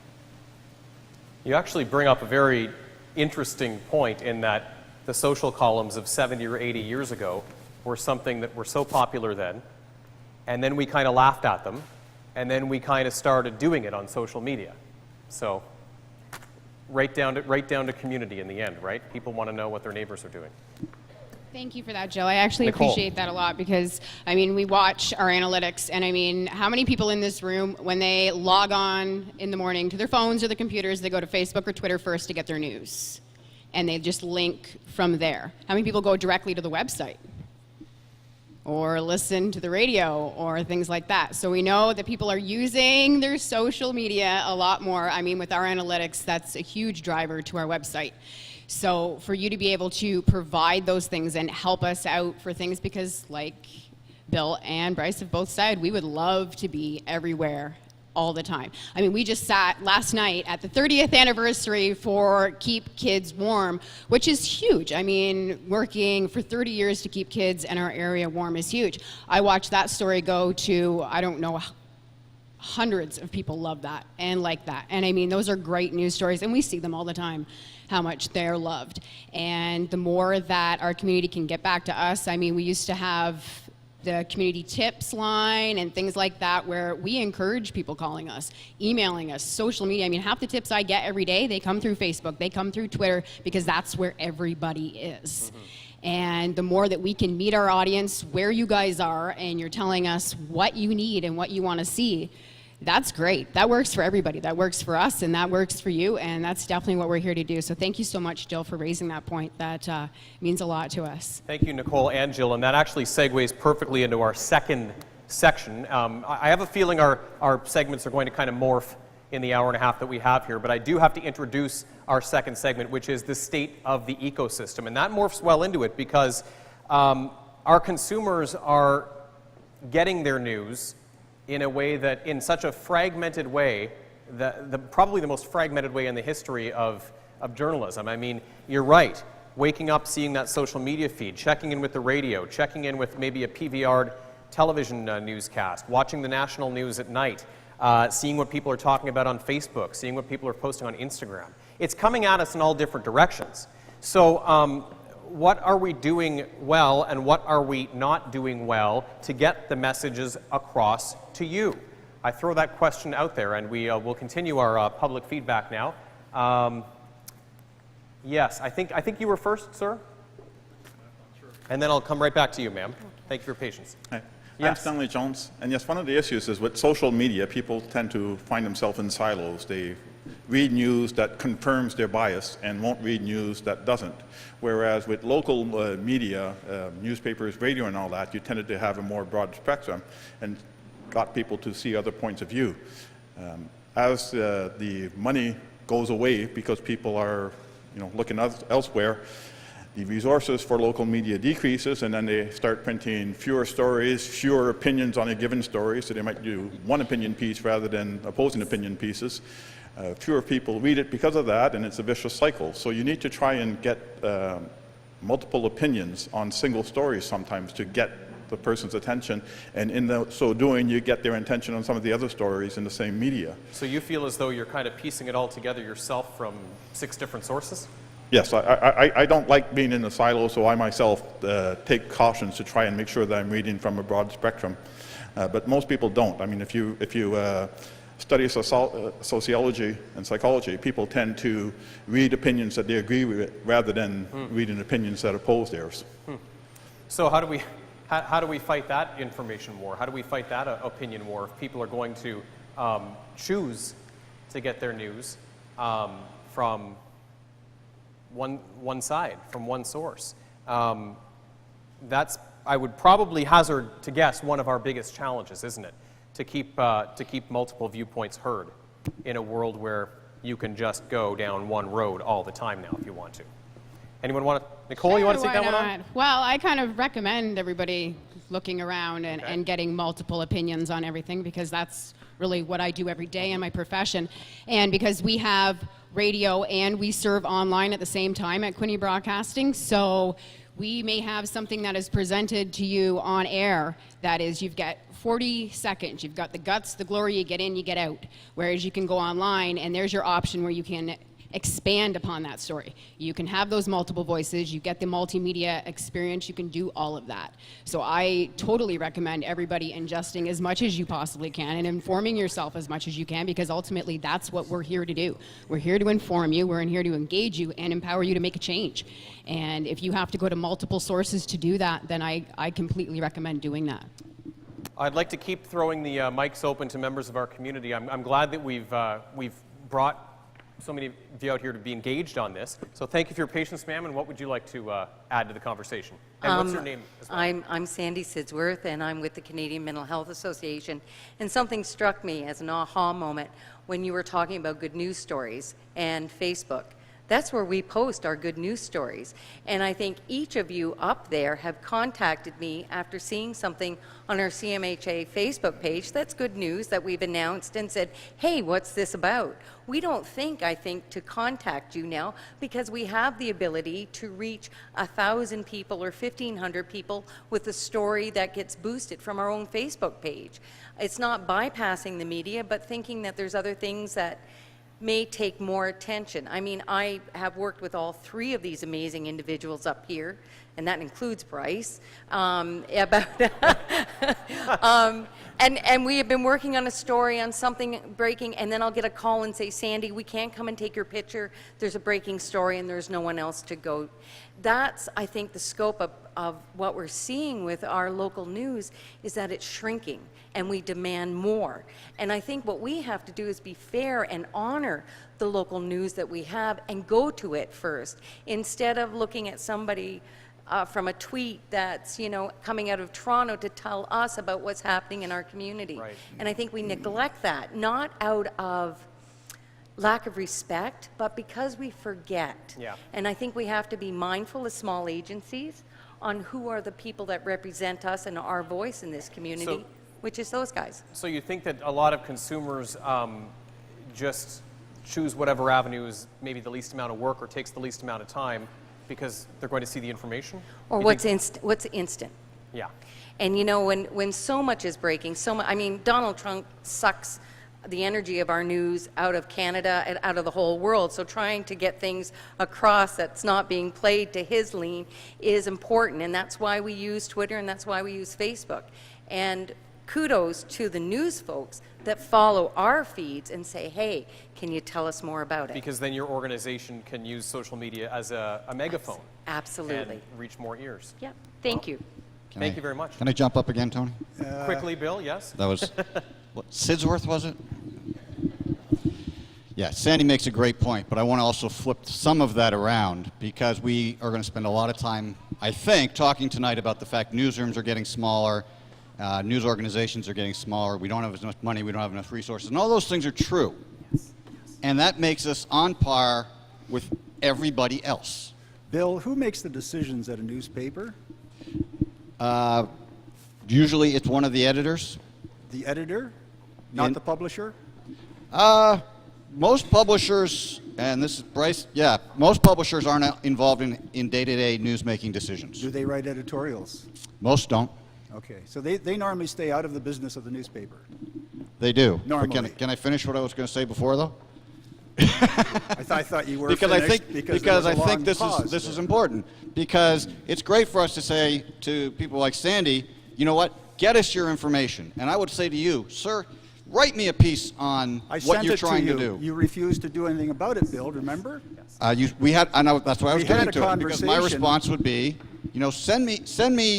You actually bring up a very interesting point in that the social columns of 70 or 80 years ago were something that were so popular then, and then we kind of laughed at them, and then we kind of started doing it on social media. So right down to community in the end, right? People want to know what their neighbors are doing. Thank you for that, Jill. I actually Nicole. appreciate that a lot, because, I mean, we watch our analytics, and I mean, how many people in this room, when they log on in the morning to their phones or the computers, they go to Facebook or Twitter first to get their news, and they just link from there? How many people go directly to the website or listen to the radio or things like that? So we know that people are using their social media a lot more. I mean, with our analytics, that's a huge driver to our website. So for you to be able to provide those things and help us out for things, because like Bill and Bryce have both said, we would love to be everywhere all the time. I mean, we just sat last night at the 30th anniversary for Keep Kids Warm, which is huge. I mean, working for 30 years to keep kids in our area warm is huge. I watched that story go to, I don't know, hundreds of people love that and like that. And I mean, those are great news stories, and we see them all the time, how much they're loved. And the more that our community can get back to us, I mean, we used to have the community tips line and things like that, where we encourage people calling us, emailing us, social media. I mean, half the tips I get every day, they come through Facebook, they come through Twitter, because that's where everybody is. And the more that we can meet our audience where you guys are, and you're telling us what you need and what you want to see, that's great. That works for everybody. That works for us, and that works for you, and that's definitely what we're here to do. So thank you so much, Jill, for raising that point. That means a lot to us. Thank you, Nicole and Jill, and that actually segues perfectly into our second section. I have a feeling our segments are going to kind of morph in the hour and a half that we have here, but I do have to introduce our second segment, which is the state of the ecosystem, and that morphs well into it, because our consumers are getting their news in a way that, in such a fragmented way, probably the most fragmented way in the history of journalism. I mean, you're right. Waking up, seeing that social media feed, checking in with the radio, checking in with maybe a PVR'd television newscast, watching the national news at night, seeing what people are talking about on Facebook, seeing what people are posting on Instagram. It's coming at us in all different directions. So what are we doing well and what are we not doing well to get the messages across to you? I throw that question out there, and we will continue our public feedback now. Yes, I think you were first, sir. And then I'll come right back to you, ma'am. Thank you for your patience. Hi. Yes. I'm Stanley Jones, and yes, one of the issues is with social media, people tend to find themselves in silos. They read news that confirms their bias and won't read news that doesn't. Whereas with local media, newspapers, radio and all that, you tended to have a more broad spectrum and got people to see other points of view. As the money goes away because people are looking elsewhere, the resources for local media decreases, and then they start printing fewer stories, fewer opinions on a given story, so they might do one opinion piece rather than opposing opinion pieces. Fewer people read it because of that, and it's a vicious cycle. So you need to try and get multiple opinions on single stories sometimes to get the person's attention, and in so doing, you get their attention on some of the other stories in the same media. So you feel as though you're kind of piecing it all together yourself from 6 different sources? Yes, I don't like being in a silo, so I myself take cautions to try and make sure that I'm reading from a broad spectrum. But most people don't. I mean, if you study sociology and psychology, people tend to read opinions that they agree with rather than reading opinions that oppose theirs. So how do we fight that information war? How do we fight that opinion war if people are going to choose to get their news from one side, from one source? That's, I would probably hazard to guess, one of our biggest challenges, isn't it? To keep multiple viewpoints heard in a world where you can just go down one road all the time now if you want to. Anyone want to? Nicole, you want to take that one on? Well, I kind of recommend everybody looking around and getting multiple opinions on everything, because that's really what I do every day in my profession. And because we have radio and we serve online at the same time at Quinte Broadcasting, so we may have something that is presented to you on air that is, you've got 40 seconds, you've got the guts, the glory, you get in, you get out. Whereas you can go online and there's your option where you can expand upon that story. You can have those multiple voices, you get the multimedia experience, you can do all of that. So I totally recommend everybody ingesting as much as you possibly can and informing yourself as much as you can, because ultimately that's what we're here to do. We're here to inform you, we're in here to engage you and empower you to make a change. And if you have to go to multiple sources to do that, then I completely recommend doing that. I'd like to keep throwing the mics open to members of our community. I'm glad that we've brought so many of you out here to be engaged on this. So thank you for your patience, ma'am, and what would you like to add to the conversation? And what's your name as well? I'm Sandy Sidsworth, and I'm with the Canadian Mental Health Association. And something struck me as an aha moment when you were talking about good news stories and Facebook. That's where we post our good news stories. And I think each of you up there have contacted me after seeing something on our CMHA Facebook page that's good news that we've announced and said, hey, what's this about? We don't think, I think, to contact you now because we have the ability to reach 1,000 people or 1,500 people with a story that gets boosted from our own Facebook page. It's not bypassing the media, but thinking that there's other things that may take more attention. I mean, I have worked with all 3 of these amazing individuals up here, and that includes Bryce, and we have been working on a story on something breaking, and then I'll get a call and say, Sandy, we can't come and take your picture. There's a breaking story and there's no one else to go. That's, I think, the scope of what we're seeing with our local news is that it's shrinking and we demand more. And I think what we have to do is be fair and honor the local news that we have and go to it first, instead of looking at somebody from a tweet that's, coming out of Toronto to tell us about what's happening in our community. Right. And I think we neglect that, not out of lack of respect, but because we forget. Yeah. And I think we have to be mindful as small agencies on who are the people that represent us and our voice in this community, which is those guys. So you think that a lot of consumers just choose whatever avenue is maybe the least amount of work or takes the least amount of time because they're going to see the information? Or what's instant. Yeah. And when so much is breaking, I mean, Donald Trump sucks the energy of our news out of Canada and out of the whole world. So trying to get things across that's not being played to his lean is important, and that's why we use Twitter and that's why we use Facebook. And kudos to the news folks that follow our feeds and say, hey, can you tell us more about it? Because then your organization can use social media as a megaphone. Absolutely. And reach more ears. Yep. Thank you. Thank you very much. Can I jump up again, Tony? Quickly, Bill, yes? That was, what, Sidsworth, was it? Yeah, Sandy makes a great point, but I want to also flip some of that around because we are going to spend a lot of time, I think, talking tonight about the fact newsrooms are getting smaller, news organizations are getting smaller, we don't have as much money, we don't have enough resources, and all those things are true. Yes. And that makes us on par with everybody else. Bill, who makes the decisions at a newspaper? Usually it's one of the editors. The editor, not the publisher? Most publishers, and this is Bryce, yeah, most publishers aren't involved in day-to-day news-making decisions. Do they write editorials? Most don't. Okay, so they normally stay out of the business of the newspaper. They do. Normally. But can I finish what I was going to say before, though? I thought you were because finished I think because I think this is important, because it's great for us to say to people like Sandy, you know what, get us your information. And I would say to you, sir, write me a piece on what you're trying to do. You refused to do anything about it, Bill, remember? We had, I know, that's why I was getting to it, because my conversation. response would be, you know, send me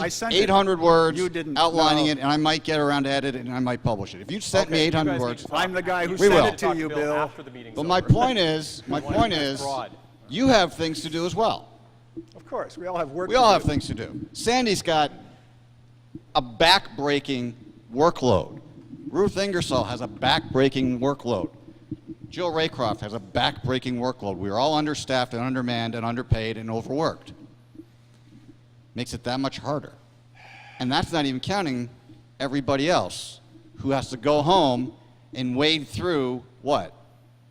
800 words outlining it, and I might get around to edit it, and I might publish it. If you sent me 800 words, I'm the guy who we sent will. it to you, Bill. But my point is, you have things to do as well. Of course, we all have work. We all have things to do. Sandy's got a back-breaking workload. Ruth Ingersoll has a back-breaking workload. Jill Raycroft has a back-breaking workload. We are all understaffed and undermanned and underpaid and overworked. Makes it that much harder. And that's not even counting everybody else who has to go home and wade through what?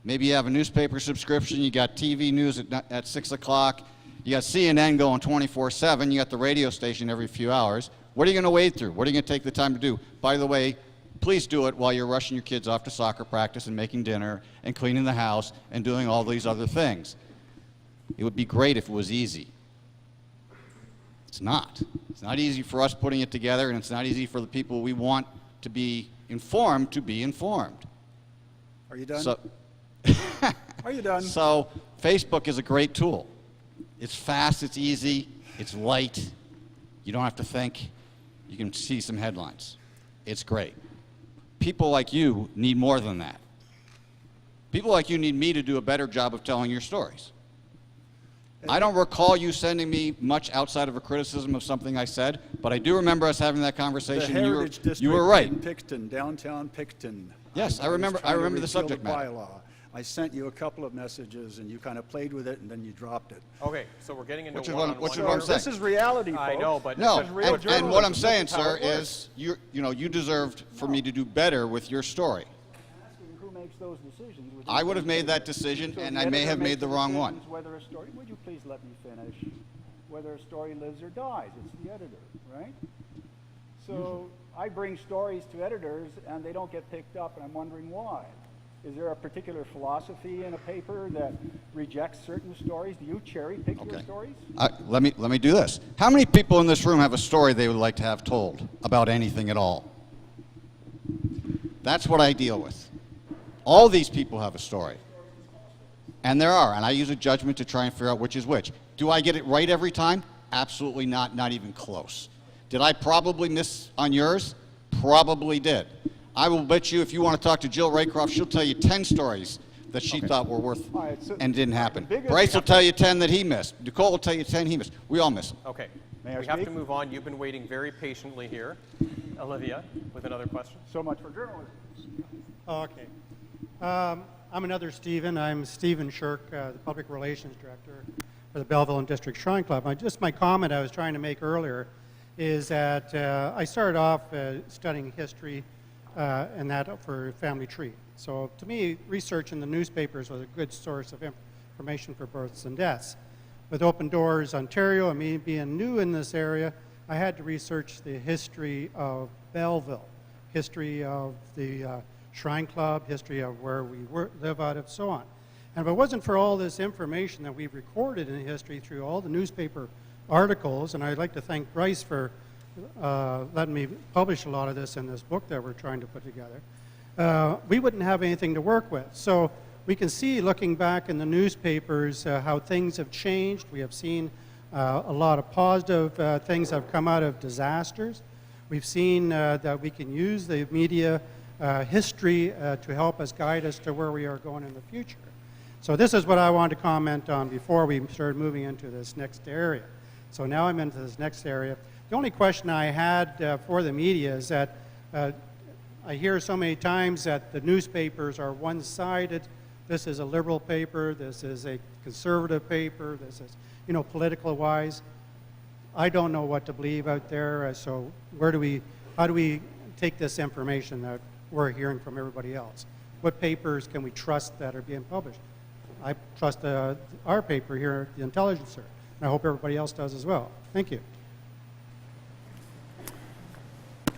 Maybe you have a newspaper subscription, you got TV news at 6 o'clock, you got CNN going 24/7, you got the radio station every few hours. What are you going to wade through? What are you going to take the time to do? By the way, please do it while you're rushing your kids off to soccer practice and making dinner and cleaning the house and doing all these other things. It would be great if it was easy. It's not. It's not easy for us putting it together, and it's not easy for the people we want to be informed to be informed. Are you done? So, Are you done? So Facebook is a great tool. It's fast, it's easy, it's light. You don't have to think. You can see some headlines. It's great. People like you need more than that. People like you need me to do a better job of telling your stories. I don't recall you sending me much outside of a criticism of something I said, but I do remember us having that conversation. The Heritage District you were right. in Picton, downtown Picton. Yes, I remember the subject matter. I sent you a couple of messages, and you kind of played with it, and then you dropped it. Okay, so we're getting into Which is one-on-one. what I'm saying. This is reality, folks. I know, but No, this is real and what I'm journalism. saying, This is how sir, it works. is you deserved for me to do better with your story. Who makes those decisions? I would have made that decision, So and the I may editor have made makes the wrong one. decisions Whether a story, would you please let me finish? Whether a story lives or dies, it's the editor, right? So I bring stories to editors, and they don't get picked up, and I'm wondering why. Is there a particular philosophy in a paper that rejects certain stories? Do you cherry pick your stories? Let me do this. How many people in this room have a story they would like to have told about anything at all? That's what I deal with. All these people have a story. And there are, and I use a judgment to try and figure out which is which. Do I get it right every time? Absolutely not, not even close. Did I probably miss on yours? Probably did. I will bet you if you want to talk to Jill Raycroft, she'll tell you 10 stories that she thought were worth and didn't happen. Bryce will tell you 10 that he missed. Nicole will tell you 10 he missed. We all miss them. Okay, we have to move on. You've been waiting very patiently here. Olivia, with another question. So much for journalism. Okay. I'm another Stephen. I'm Stephen Shirk, the Public Relations Director for the Belleville and District Shrine Club. My comment I was trying to make earlier is that I started off studying history and that for family tree. So to me, research in the newspapers was a good source of information for births and deaths. With Open Doors Ontario and me being new in this area, I had to research the history of Belleville, history of the Shrine Club, history of where we live out of, so on. And if it wasn't for all this information that we've recorded in history through all the newspaper articles, and I'd like to thank Bryce for letting me publish a lot of this in this book that we're trying to put together, we wouldn't have anything to work with. So we can see, looking back in the newspapers, how things have changed. We have seen a lot of positive things have come out of disasters. We've seen that we can use the media history to help us guide us to where we are going in the future. So this is what I wanted to comment on before we started moving into this next area. So now I'm into this next area. The only question I had for the media is that I hear so many times that the newspapers are one-sided. This is a liberal paper, this is a conservative paper, this is, you know, political-wise. I don't know what to believe out there, so how do we take this information that we're hearing from everybody else? What papers can we trust that are being published? I trust our paper here, The Intelligencer, and I hope everybody else does as well. Thank you.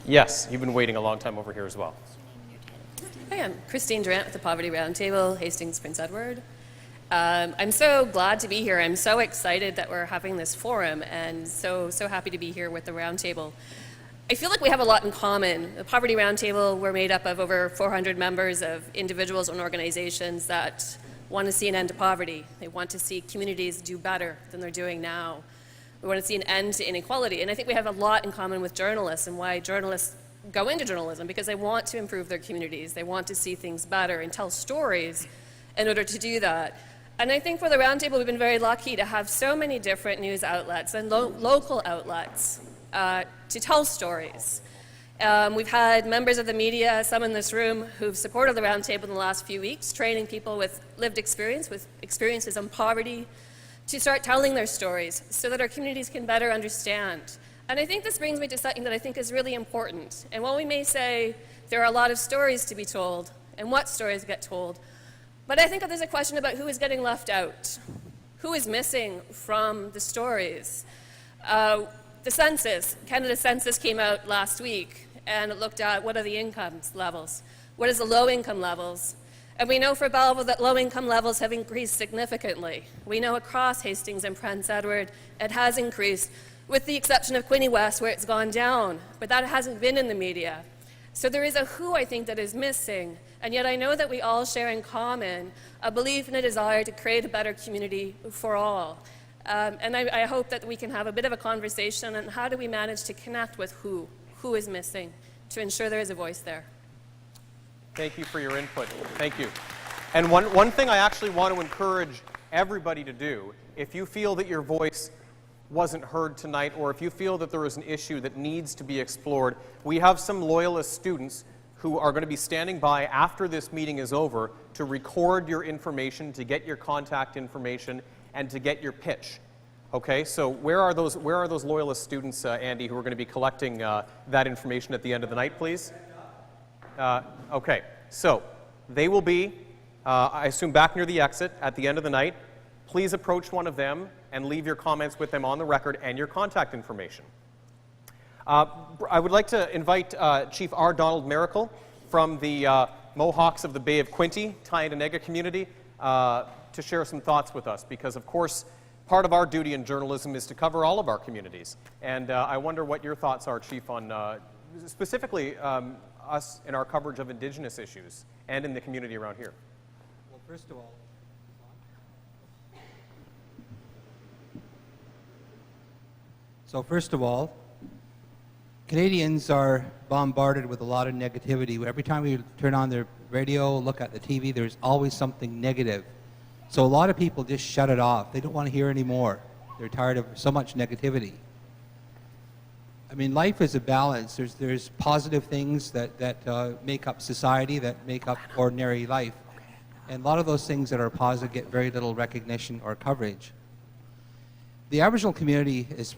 Yes, you've been waiting a long time over here as well. Hi, I'm Christine Durant with the Poverty Roundtable, Hastings, Prince Edward. I'm so glad to be here. I'm so excited that we're having this forum, and so happy to be here with the Roundtable. I feel like we have a lot in common. The Poverty Roundtable, we're made up of over 400 members of individuals and organizations that want to see an end to poverty. They want to see communities do better than they're doing now. We want to see an end to inequality. And I think we have a lot in common with journalists and why journalists go into journalism, because they want to improve their communities. They want to see things better and tell stories in order to do that. And I think for the Roundtable, we've been very lucky to have so many different news outlets and local outlets to tell stories. We've had members of the media, some in this room, who've supported the Roundtable in the last few weeks, training people with lived experience, with experiences on poverty, to start telling their stories so that our communities can better understand. And I think this brings me to something that I think is really important. And while we may say there are a lot of stories to be told and what stories get told, but I think that there's a question about who is getting left out, who is missing from the stories. The census, Canada's census came out last week, and it looked at what are the income levels, what is the low income levels. And we know for Belleville that low income levels have increased significantly. We know across Hastings and Prince Edward it has increased, with the exception of Quinte West where it's gone down, but that hasn't been in the media. So there is a who, I think, that is missing, and yet I know that we all share in common a belief and a desire to create a better community for all. And I hope that we can have a bit of a conversation on how do we manage to connect with who is missing, to ensure there is a voice there. Thank you for your input. Thank you. And one thing I actually want to encourage everybody to do, if you feel that your voice wasn't heard tonight, or if you feel that there is an issue that needs to be explored, we have some Loyalist students who are going to be standing by after this meeting is over to record your information, to get your contact information, and to get your pitch. Okay, so where are those Loyalist students, Andy, who are going to be collecting that information at the end of the night, please? Okay, so they will be, I assume, back near the exit at the end of the night. Please approach one of them and leave your comments with them on the record and your contact information. I would like to invite Chief R. Donald Miracle from the Mohawks of the Bay of Quinte, Tyendinaga community, to share some thoughts with us, because of course part of our duty in journalism is to cover all of our communities. And I wonder what your thoughts are, Chief, on specifically us in our coverage of Indigenous issues and in the community around here. Well, first of all, Canadians are bombarded with a lot of negativity. Every time we turn on the radio, look at the TV, there's always something negative. So a lot of people just shut it off. They don't want to hear anymore. They're tired of so much negativity. I mean, life is a balance. There's positive things that make up society, that make up ordinary life. And a lot of those things that are positive get very little recognition or coverage. The Aboriginal community is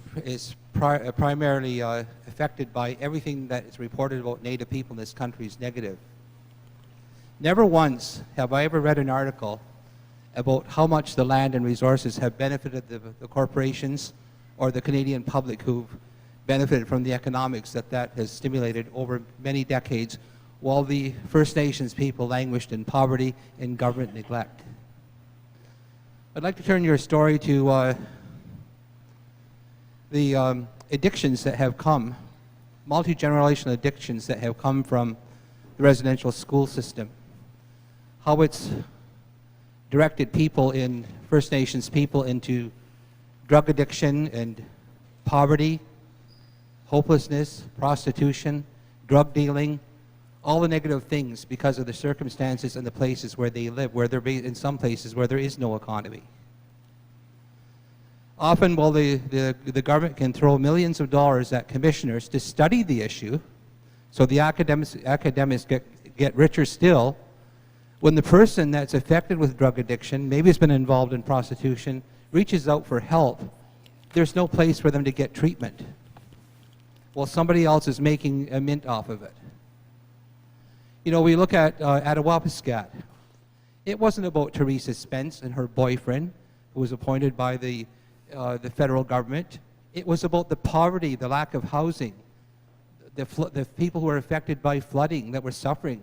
primarily affected by everything that is reported about Native people in this country is negative. Never once have I ever read an article about how much the land and resources have benefited the corporations or the Canadian public who've benefited from the economics that has stimulated over many decades while the First Nations people languished in poverty and government neglect. I'd like to turn your story to the addictions that have come, multi-generational addictions that have come from the residential school system, how it's directed people in First Nations people into drug addiction and poverty, hopelessness, prostitution, drug dealing, all the negative things because of the circumstances and the places where they live, where they're in some places where there is no economy. Often, while the government can throw millions of dollars at commissioners to study the issue, so the academics get richer still, when the person that's affected with drug addiction, maybe has been involved in prostitution, reaches out for help, there's no place for them to get treatment. Well, somebody else is making a mint off of it. You know, we look at Attawapiskat. It wasn't about Teresa Spence and her boyfriend, who was appointed by the federal government. It was about the poverty, the lack of housing, the people who were affected by flooding that were suffering.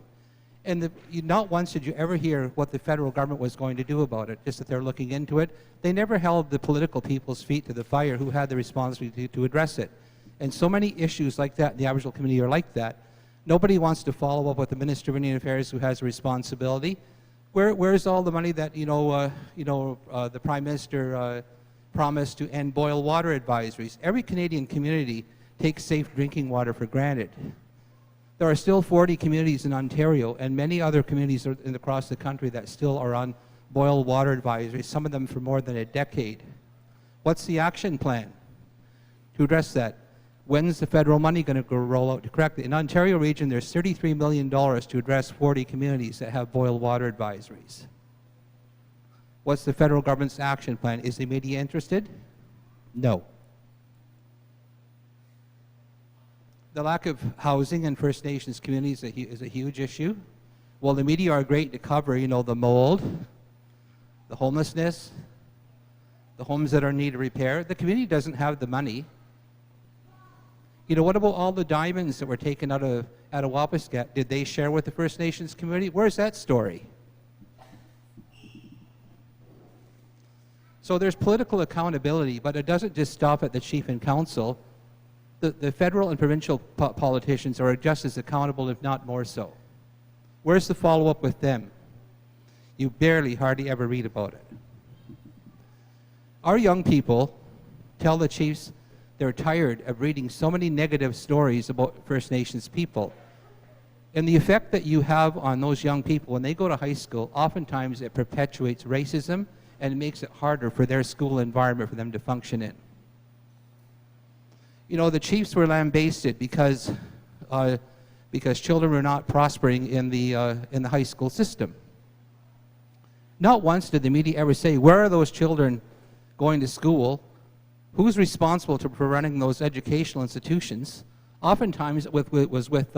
And not once did you ever hear what the federal government was going to do about it, just that they're looking into it. They never held the political people's feet to the fire who had the responsibility to address it. And so many issues like that in the Aboriginal community are like that. Nobody wants to follow up with the Minister of Indian Affairs who has a responsibility. Where's all the money that the Prime Minister promised to end boil water advisories? Every Canadian community takes safe drinking water for granted. There are still 40 communities in Ontario and many other communities across the country that still are on boil water advisories, some of them for more than a decade. What's the action plan to address that? When's the federal money going to roll out to correct it? In Ontario region, there's $33 million to address 40 communities that have boil water advisories. What's the federal government's action plan? Is the media interested? No. The lack of housing in First Nations communities is a huge issue. Well, the media are great to cover, the mold, the homelessness, the homes that are in need of repair. The community doesn't have the money. What about all the diamonds that were taken out of Attawapiskat? Did they share with the First Nations community? Where's that story? So there's political accountability, but it doesn't just stop at the chief and council. The federal and provincial politicians are just as accountable, if not more so. Where's the follow-up with them? You hardly ever read about it. Our young people tell the chiefs they're tired of reading so many negative stories about First Nations people. And the effect that you have on those young people when they go to high school, oftentimes it perpetuates racism and it makes it harder for their school environment for them to function in. The chiefs were lambasted because children were not prospering in the high school system. Not once did the media ever say, where are those children going to school? Who's responsible for running those educational institutions? Oftentimes it was with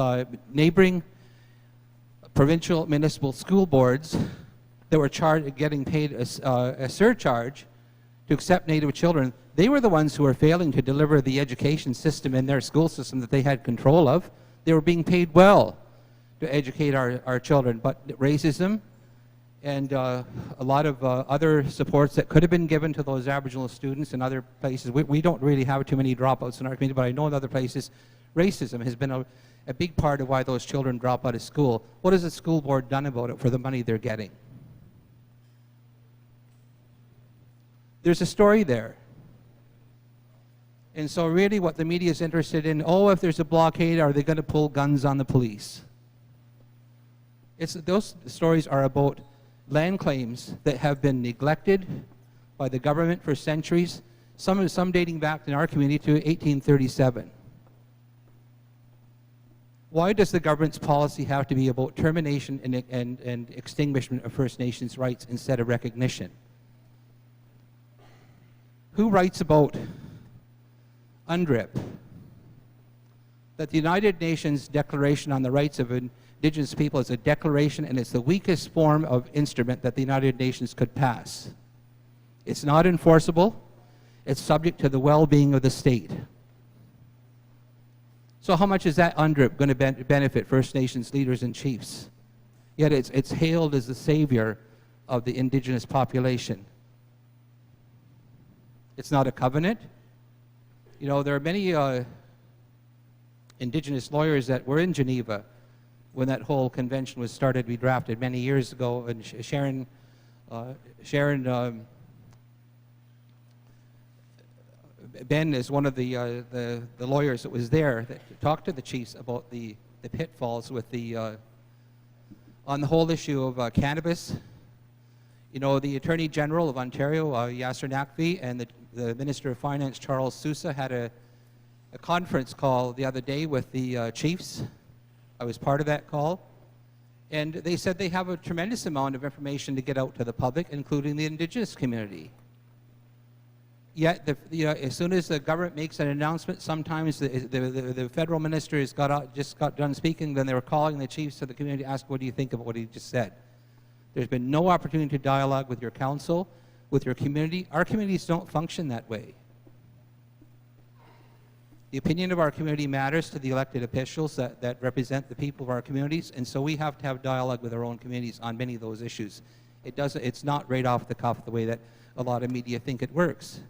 neighboring provincial municipal school boards that were getting paid a surcharge to accept Native children. They were the ones who were failing to deliver the education system in their school system that they had control of. They were being paid well to educate our children, but racism and a lot of other supports that could have been given to those Aboriginal students in other places. We don't really have too many dropouts in our community, but I know in other places racism has been a big part of why those children drop out of school. What has the school board done about it for the money they're getting? There's a story there. And so really what the media is interested in, if there's a blockade, are they going to pull guns on the police? Those stories are about land claims that have been neglected by the government for centuries, some dating back in our community to 1837. Why does the government's policy have to be about termination and extinguishment of First Nations rights instead of recognition? Who writes about UNDRIP? That the United Nations Declaration on the Rights of Indigenous People is a declaration, and it's the weakest form of instrument that the United Nations could pass. It's not enforceable. It's subject to the well-being of the state. So how much is that UNDRIP going to benefit First Nations leaders and chiefs? Yet it's hailed as the savior of the Indigenous population. It's not a covenant. You know, there are many Indigenous lawyers that were in Geneva when that whole convention was started. We drafted many years ago, and Sharon Ben is one of the lawyers that was there that talked to the chiefs about the pitfalls with the on the whole issue of cannabis. You know, the Attorney General of Ontario, Yasser Naqvi, and the Minister of Finance, Charles Sousa, had a conference call the other day with the chiefs. I was part of that call. And they said they have a tremendous amount of information to get out to the public, including the Indigenous community. Yet, as soon as the government makes an announcement, sometimes the federal minister just got done speaking, then they were calling the chiefs of the community to ask, what do you think about what he just said? There's been no opportunity to dialogue with your council, with your community. Our communities don't function that way. The opinion of our community matters to the elected officials that represent the people of our communities, and so we have to have dialogue with our own communities on many of those issues. It's not right off the cuff the way that a lot of media think it works.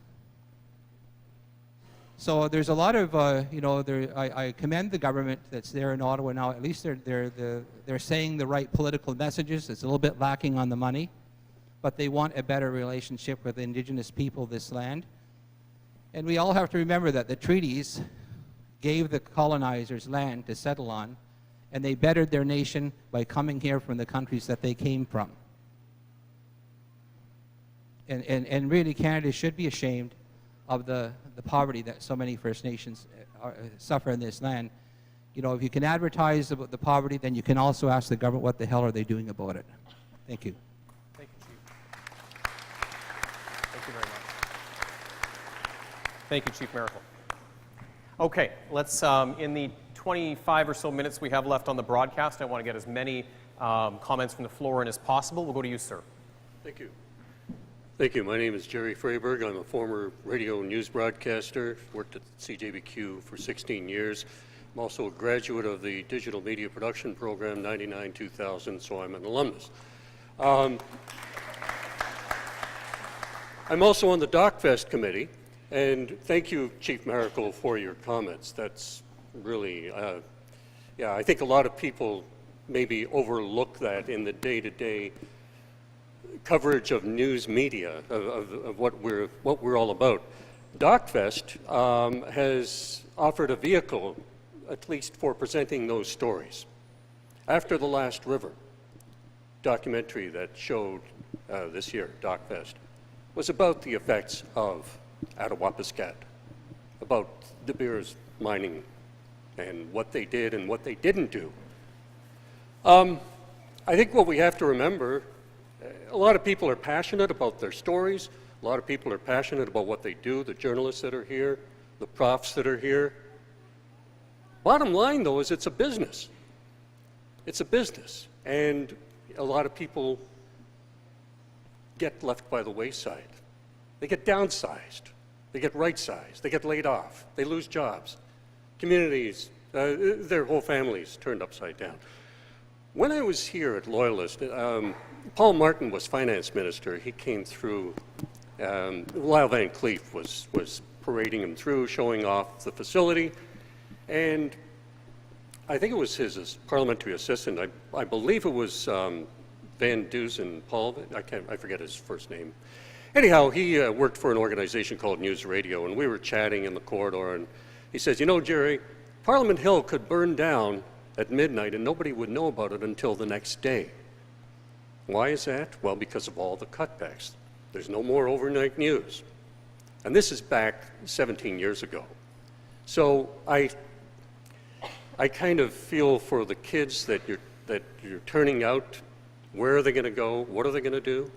So there's a lot of, I commend the government that's there in Ottawa now. At least they're saying the right political messages. It's a little bit lacking on the money, but they want a better relationship with the Indigenous people of this land. And we all have to remember that the treaties gave the colonizers land to settle on, and they bettered their nation by coming here from the countries that they came from. And really, Canada should be ashamed of the poverty that so many First Nations suffer in this land. You know, if you can advertise about the poverty, then you can also ask the government what the hell are they doing about it. Thank you. Thank you, Chief. Thank you very much. Thank you, Chief Miracle. Okay, let's, in the 25 or so minutes we have left on the broadcast, I want to get as many comments from the floor in as possible. We'll go to you, sir. Thank you. Thank you. My name is Jerry Freyberg. I'm a former radio news broadcaster, worked at CJBQ for 16 years. I'm also a graduate of the Digital Media Production Program 99-2000, so I'm an alumnus. I'm also on the DocFest committee, and thank you, Chief Miracle, for your comments. That's really, yeah, I think a lot of people maybe overlook that in the day-to-day coverage of news media, of what we're all about. DocFest has offered a vehicle, at least for presenting those stories. After the Last River documentary that showed this year, DocFest, was about the effects of Attawapiskat, about De Beers mining and what they did and what they didn't do. I think what we have to remember, a lot of people are passionate about their stories. A lot of people are passionate about what they do, the journalists that are here, the profs that are here. Bottom line, though, is it's a business. It's a business. And a lot of people get left by the wayside. They get downsized. They get right-sized. They get laid off. They lose jobs. Communities, their whole families turned upside down. When I was here at Loyalist, Paul Martin was finance minister. He came through, Lyle Van Cleef was parading him through, showing off the facility, and I think it was his parliamentary assistant, I believe it was Van Dusen Paul, I forget his first name. Anyhow, he worked for an organization called News Radio, and we were chatting in the corridor, and he says, you know, Jerry, Parliament Hill could burn down at midnight and nobody would know about it until the next day. Why is that? Well, because of all the cutbacks. There's no more overnight news. And this is back 17 years ago. So I kind of feel for the kids that you're turning out. Where are they going to go? What are they going to do?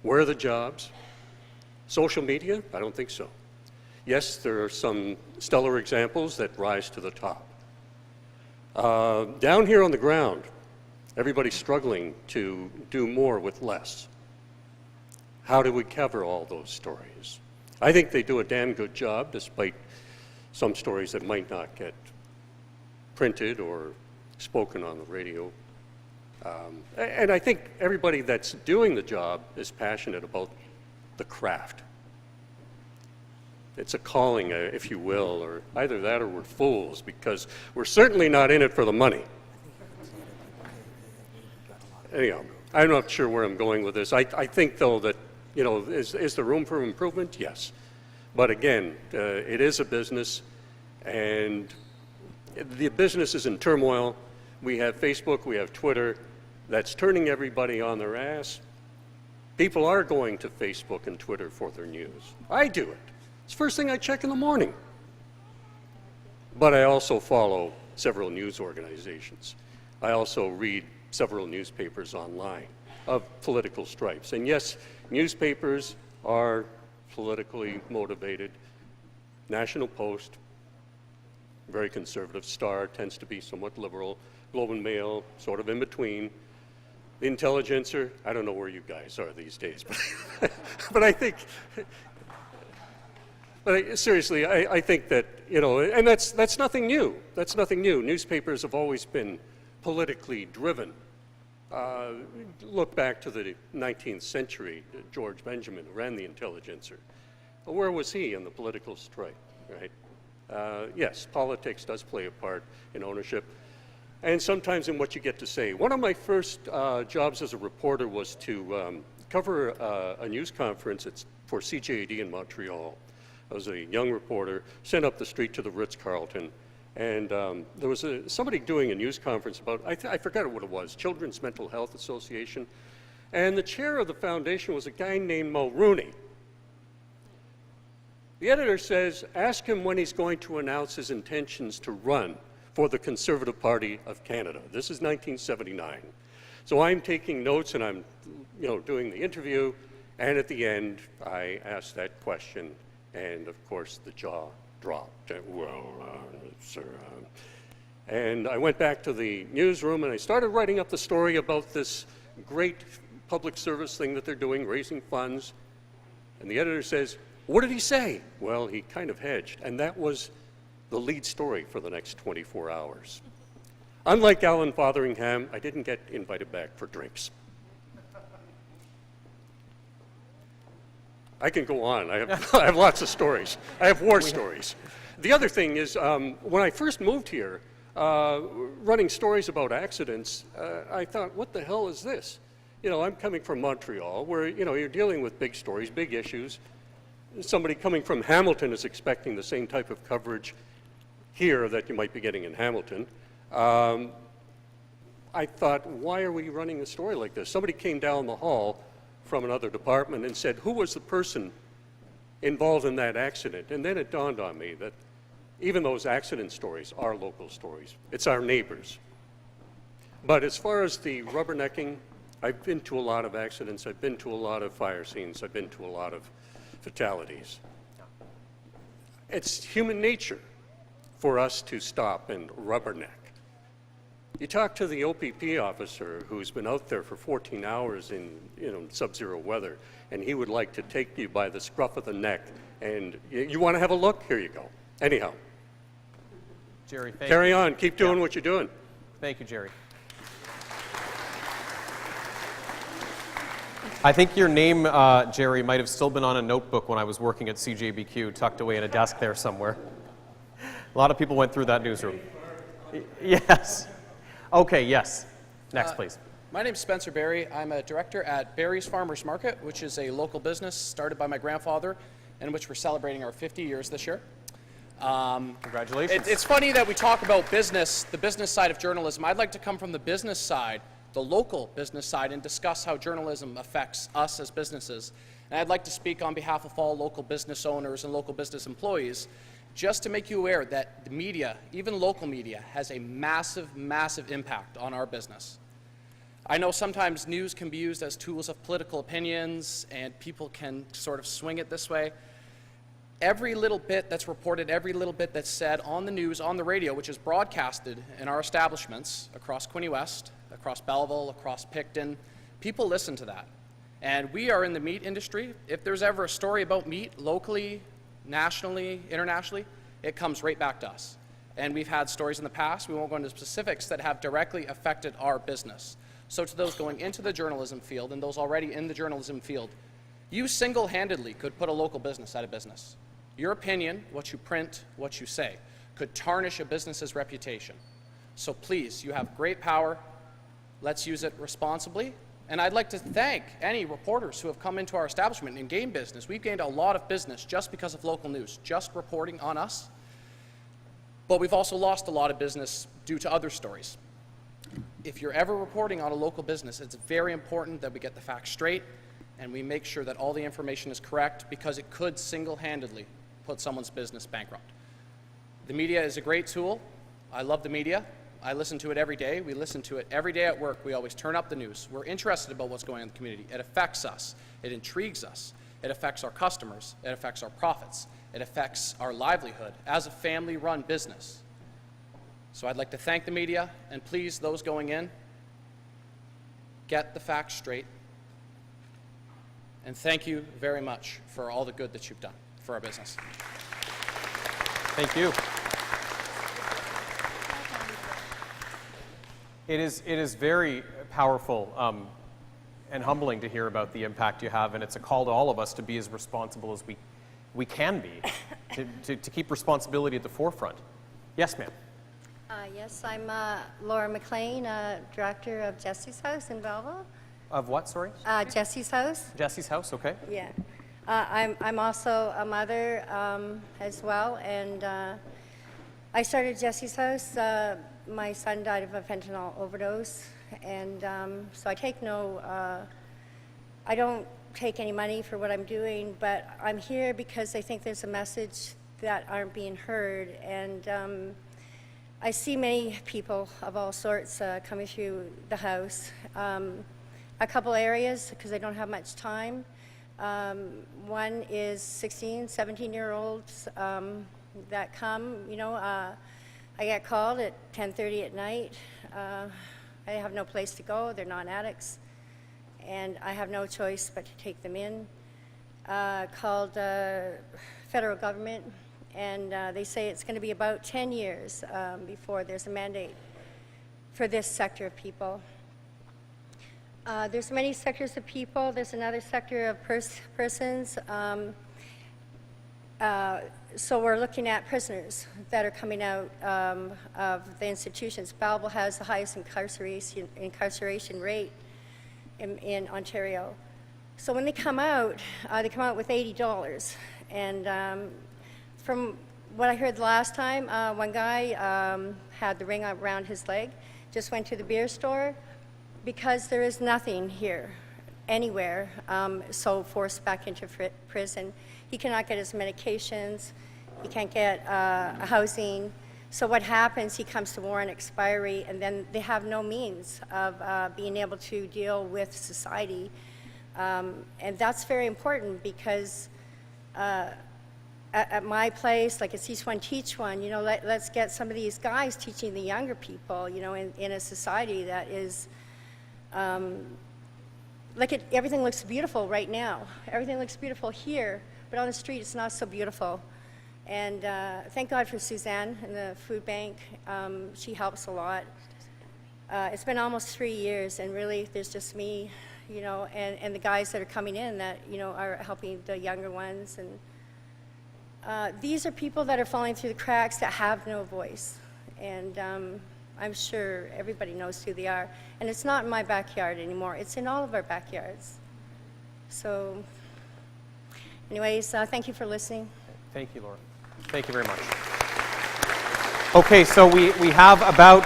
Where are the jobs? Social media? I don't think so. Yes, there are some stellar examples that rise to the top. Down here on the ground, everybody's struggling to do more with less. How do we cover all those stories? I think they do a damn good job, despite some stories that might not get printed or spoken on the radio. And I think everybody that's doing the job is passionate about the craft. It's a calling, if you will, or either that or we're fools, because we're certainly not in it for the money. Anyhow, I'm not sure where I'm going with this. I think, though, that, you know, is there room for improvement? Yes. But again, it is a business, and the business is in turmoil. We have Facebook, we have Twitter, that's turning everybody on their ass. People are going to Facebook and Twitter for their news. I do it. It's the first thing I check in the morning. But I also follow several news organizations. I also read several newspapers online of political stripes. And yes, newspapers are politically motivated. National Post, very conservative. Star tends to be somewhat liberal. Globe and Mail, sort of in between. The Intelligencer, I don't know where you guys are these days, but I think, seriously, I think that, you know, and that's nothing new. That's nothing new. Newspapers have always been politically driven. Look back to the 19th century, George Benjamin ran the Intelligencer. Well, where was he in the political strife, right? Yes, politics does play a part in ownership, and sometimes in what you get to say. One of my first jobs as a reporter was to cover a news conference for CJAD in Montreal. I was a young reporter, sent up the street to the Ritz-Carlton, and there was somebody doing a news conference about, I forgot what it was, Children's Mental Health Association, and the chair of the foundation was a guy named Mulrooney. The editor says, ask him when he's going to announce his intentions to run for the Conservative Party of Canada. This is 1979. So I'm taking notes and I'm, you know, doing the interview, and at the end I asked that question, and of course the jaw dropped. Well, sir. And I went back to the newsroom and I started writing up the story about this great public service thing that they're doing, raising funds. And the editor says, what did he say? Well, he kind of hedged, and that was the lead story for the next 24 hours. Unlike Alan Fotheringham, I didn't get invited back for drinks. I can go on. I have lots of stories. I have war stories. The other thing is, when I first moved here, running stories about accidents, I thought, what the hell is this? You know, I'm coming from Montreal, where, you know, you're dealing with big stories, big issues. Somebody coming from Hamilton is expecting the same type of coverage here that you might be getting in Hamilton. I thought, why are we running a story like this? Somebody came down the hall from another department and said, who was the person involved in that accident? And then it dawned on me that even those accident stories are local stories. It's our neighbors. But as far as the rubbernecking, I've been to a lot of accidents. I've been to a lot of fire scenes. I've been to a lot of fatalities. It's human nature for us to stop and rubberneck. You talk to the OPP officer who's been out there for 14 hours in, you know, sub-zero weather, and he would like to take you by the scruff of the neck, and you want to have a look? Here you go. Anyhow. Jerry, thank Carry you. on. Keep doing what you're doing. Thank you, Jerry. I think your name, Jerry, might have still been on a notebook when I was working at CJBQ, tucked away in a desk there somewhere. A lot of people went through that newsroom. Yes. Okay, yes. Next, please. My name's Spencer Barry. I'm a director at Barry's Farmers Market, which is a local business started by my grandfather, and which we're celebrating our 50 years this year. Congratulations. It's funny that we talk about business, the business side of journalism. I'd like to come from the business side, the local business side, and discuss how journalism affects us as businesses. And I'd like to speak on behalf of all local business owners and local business employees, just to make you aware that the media, even local media, has a massive, massive impact on our business. I know sometimes news can be used as tools of political opinions, and people can sort of swing it this way. Every little bit that's reported, every little bit that's said on the news, on the radio, which is broadcasted in our establishments across Quinte West, across Belleville, across Picton, people listen to that. And we are in the meat industry. If there's ever a story about meat locally, nationally, internationally, it comes right back to us. And we've had stories in the past, we won't go into specifics, that have directly affected our business. So to those going into the journalism field and those already in the journalism field, you single-handedly could put a local business out of business. Your opinion, what you print, what you say, could tarnish a business's reputation. So please, you have great power. Let's use it responsibly. And I'd like to thank any reporters who have come into our establishment and gained business. We've gained a lot of business just because of local news, just reporting on us. But we've also lost a lot of business due to other stories. If you're ever reporting on a local business, it's very important that we get the facts straight and we make sure that all the information is correct, because it could single-handedly put someone's business bankrupt. The media is a great tool. I love the media. I listen to it every day. We listen to it every day at work. We always turn up the news. We're interested about what's going on in the community. It affects us. It intrigues us. It affects our customers. It affects our profits. It affects our livelihood as a family-run business. So I'd like to thank the media, and please, those going in, get the facts straight. And thank you very much for all the good that you've done for our business. Thank you. It is very powerful and humbling to hear about the impact you have, and it's a call to all of us to be as responsible as we can be, to keep responsibility at the forefront. Yes, ma'am. Yes, I'm Laura McLean, director of Jesse's House in Belleville. Of what, sorry? Jesse's House. Jesse's House, okay. Yeah. I'm also a mother as well, and I started Jesse's House. My son died of a fentanyl overdose, and so I don't take any money for what I'm doing, but I'm here because I think there's a message that aren't being heard, and I see many people of all sorts coming through the house. A couple areas, because I don't have much time. One is 16, 17-year-olds that come, I get called at 10:30 at night. I have no place to go. They're non-addicts, and I have no choice but to take them in. Called federal government, and they say it's going to be about 10 years before there's a mandate for this sector of people. There's many sectors of people. There's another sector of persons. So we're looking at prisoners that are coming out of the institutions. Belleville has the highest incarceration rate in Ontario. So when they come out with $80. And from what I heard the last time, one guy had the ring around his leg, just went to the beer store, because there is nothing here, anywhere, so forced back into prison. He cannot get his medications, he can't get housing. So what happens, he comes to warrant expiry, and then they have no means of being able to deal with society. And that's very important, because at my place, like it's Teach One, Teach One, let's get some of these guys teaching the younger people, in a society that is, everything looks beautiful right now. Everything looks beautiful here, but on the street it's not so beautiful. And thank God for Suzanne and the food bank. She helps a lot. It's been almost 3 years, and really there's just me, and the guys that are coming in that, are helping the younger ones. And these are people that are falling through the cracks that have no voice. And I'm sure everybody knows who they are. And it's not in my backyard anymore. It's in all of our backyards. So anyways, thank you for listening. Thank you, Laura. Thank you very much. Okay, so we have about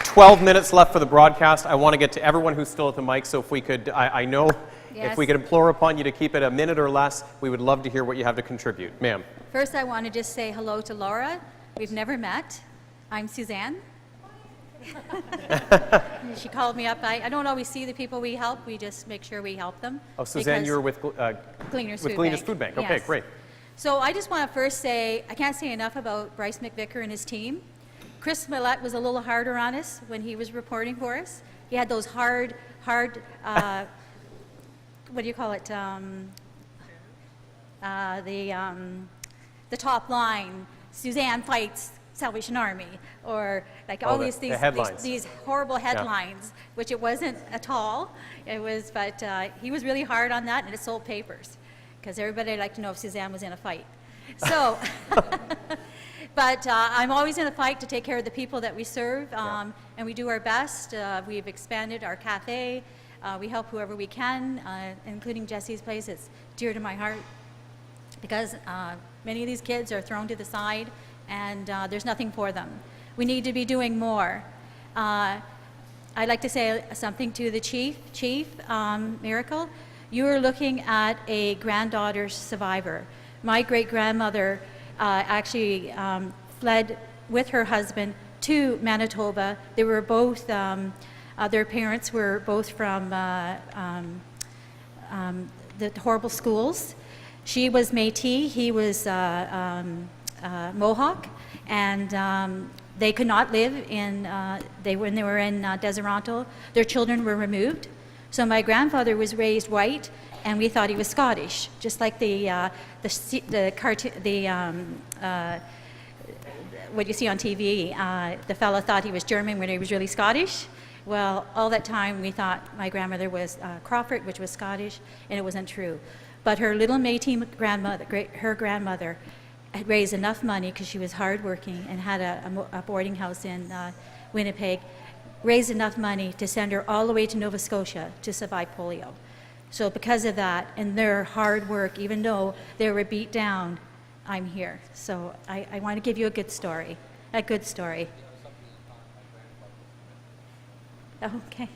12 minutes left for the broadcast. I want to get to everyone who's still at the mic, so if we could, I know Yes. if we could implore upon you to keep it a minute or less, we would love to hear what you have to contribute. Ma'am. First, I want to just say hello to Laura. We've never met. I'm Suzanne. She called me up. I don't always see the people we help. We just make sure we help them. Oh, Suzanne, you're with Gleaners Food Bank. Okay, yes. great. So I just want to first say, I can't say enough about Bryce McVicker and his team. Chris Millette was a little harder on us when he was reporting for us. He had those hard, what do you call it? The top line, Suzanne fights Salvation Army, or like all these horrible headlines, which it wasn't at all. It was, but he was really hard on that, and it sold papers, because everybody liked to know if Suzanne was in a fight. So, but I'm always in a fight to take care of the people that we serve, and we do our best. We've expanded our cafe. We help whoever we can, including Jesse's place. It's dear to my heart, because many of these kids are thrown to the side, and there's nothing for them. We need to be doing more. I'd like to say something to the Chief. Miracle, you are looking at a granddaughter survivor. My great-grandmother actually fled with her husband to Manitoba. They were both, their parents were both from the horrible schools. She was Métis, he was Mohawk, and they could not live in, when they were in Deseronto, their children were removed. So my grandfather was raised white, and we thought he was Scottish, just like what you see on TV. The fella thought he was German when he was really Scottish. Well, all that time we thought my grandmother was Crawford, which was Scottish, and it wasn't true. But her little Métis grandmother, her grandmother, had raised enough money, because she was hardworking and had a boarding house in Winnipeg, raised enough money to send her all the way to Nova Scotia to survive polio. So because of that and their hard work, even though they were beat down, I'm here. So I want to give you a good story. Okay.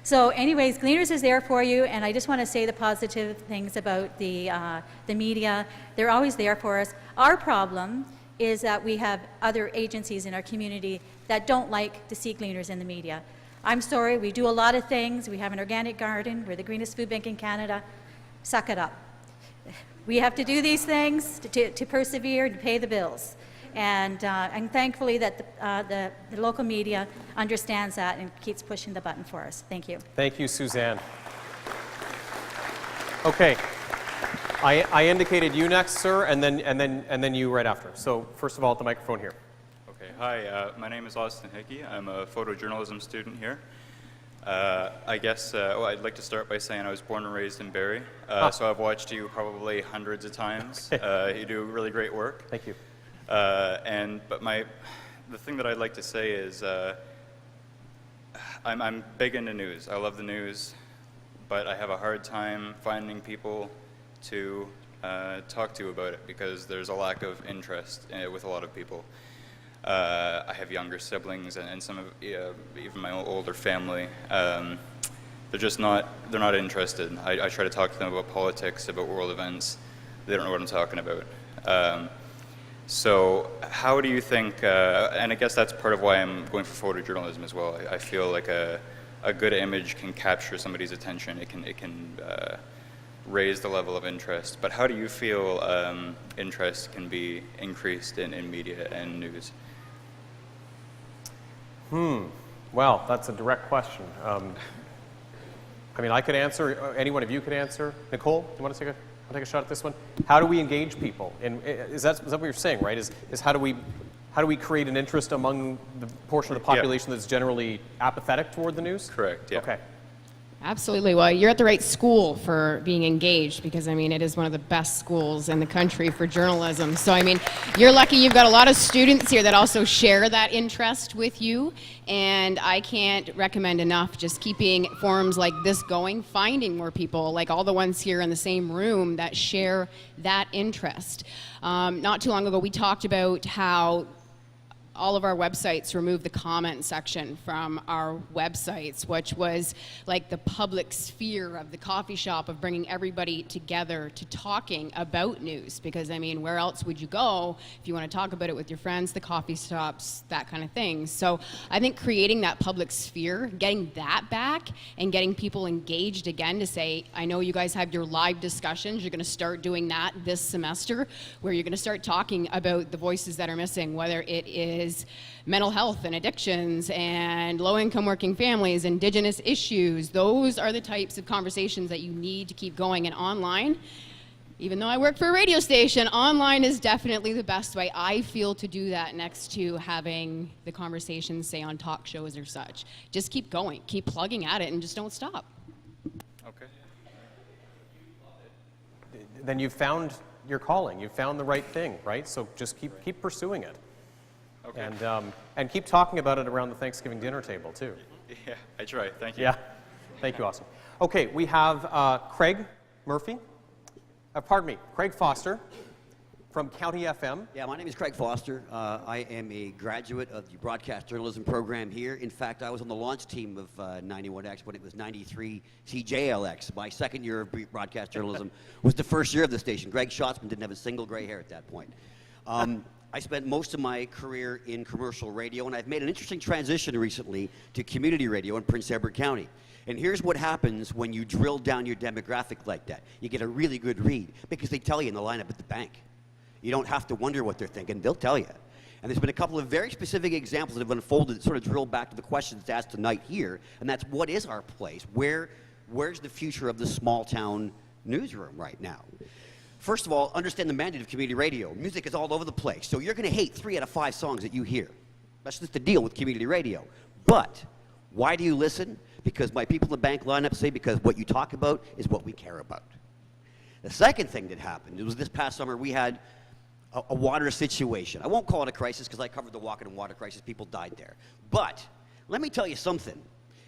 So anyways, Gleaners is there for you, and I just want to say the positive things about the media. They're always there for us. Our problem is that we have other agencies in our community that don't like to see Gleaners in the media. I'm sorry, we do a lot of things. We have an organic garden. We're the greenest food bank in Canada. Suck it up. We have to do these things to persevere and pay the bills. And thankfully that the local media understands that and keeps pushing the button for us. Thank you. Thank you, Suzanne. Okay, I indicated you next, sir, and then you right after. So first of all, at the microphone here. Okay, hi, my name is Austin Hickey. I'm a photojournalism student here. I guess I'd like to start by saying I was born and raised in Barrie, so I've watched you probably hundreds of times. You do really great work. Thank you. But the thing that I'd like to say is I'm big into news. I love the news, but I have a hard time finding people to talk to about it, because there's a lack of interest in it with a lot of people. I have younger siblings and some of even my older family. They're not interested. I try to talk to them about politics, about world events. They don't know what I'm talking about. So how do you think, and I guess that's part of why I'm going for photojournalism as well. I feel like a good image can capture somebody's attention. It can raise the level of interest. But how do you feel interest can be increased in media and news? Well, that's a direct question. I mean, I could answer. Any one of you could answer. Nicole, you want to take a shot at this one? How do we engage people? And is that what you're saying, right? Is how do we create an interest among the portion of the population that's generally apathetic toward the news? Correct. Yeah. Okay. Absolutely. Well, you're at the right school for being engaged, because, I mean, it is one of the best schools in the country for journalism. So, I mean, you're lucky you've got a lot of students here that also share that interest with you. And I can't recommend enough just keeping forums like this going, finding more people, like all the ones here in the same room, that share that interest. Not too long ago, we talked about how all of our websites removed the comment section from our websites, which was like the public sphere of the coffee shop, of bringing everybody together to talking about news. Because, I mean, where else would you go if you want to talk about it with your friends? The coffee shops, that kind of thing. So I think creating that public sphere, getting that back, and getting people engaged again to say, I know you guys have your live discussions. You're going to start doing that this semester, where you're going to start talking about the voices that are missing, whether it is mental health and addictions and low-income working families, Indigenous issues. Those are the types of conversations that you need to keep going. And online, Even though I work for a radio station, online is definitely the best way, I feel, to do that next to having the conversations, say, on talk shows or such. Just keep going, keep plugging at it, and just don't stop. Okay. Then you've found your calling. You've found the right thing, right? So just keep pursuing it. Okay. And keep talking about it around the Thanksgiving dinner table, too. Yeah, I try. Thank you. Yeah. Thank you, Austin. Okay, we have Craig Murphy. Pardon me, Craig Foster from County FM. Yeah, my name is Craig Foster. I am a graduate of the broadcast journalism program here. In fact, I was on the launch team of 91X when it was 93 CJLX. My second year of broadcast journalism was the first year of the station. Greg Schatzman didn't have a single gray hair at that point. I spent most of my career in commercial radio, and I've made an interesting transition recently to community radio in Prince Edward County. And here's what happens when you drill down your demographic like that. You get a really good read because they tell you in the lineup at the bank. You don't have to wonder what they're thinking. They'll tell you. And there's been a couple of very specific examples that have unfolded that sort of drill back to the questions asked tonight here, and that's what is our place? Where's the future of the small town newsroom right now? First of all, understand the mandate of community radio. Music is all over the place, so you're going to hate 3 out of 5 songs that you hear. That's just the deal with community radio. But why do you listen? Because my people in the bank lineup say because what you talk about is what we care about. The second thing that happened, it was this past summer, we had a water situation. I won't call it a crisis because I covered the Walkerton water crisis. People died there. But let me tell you something,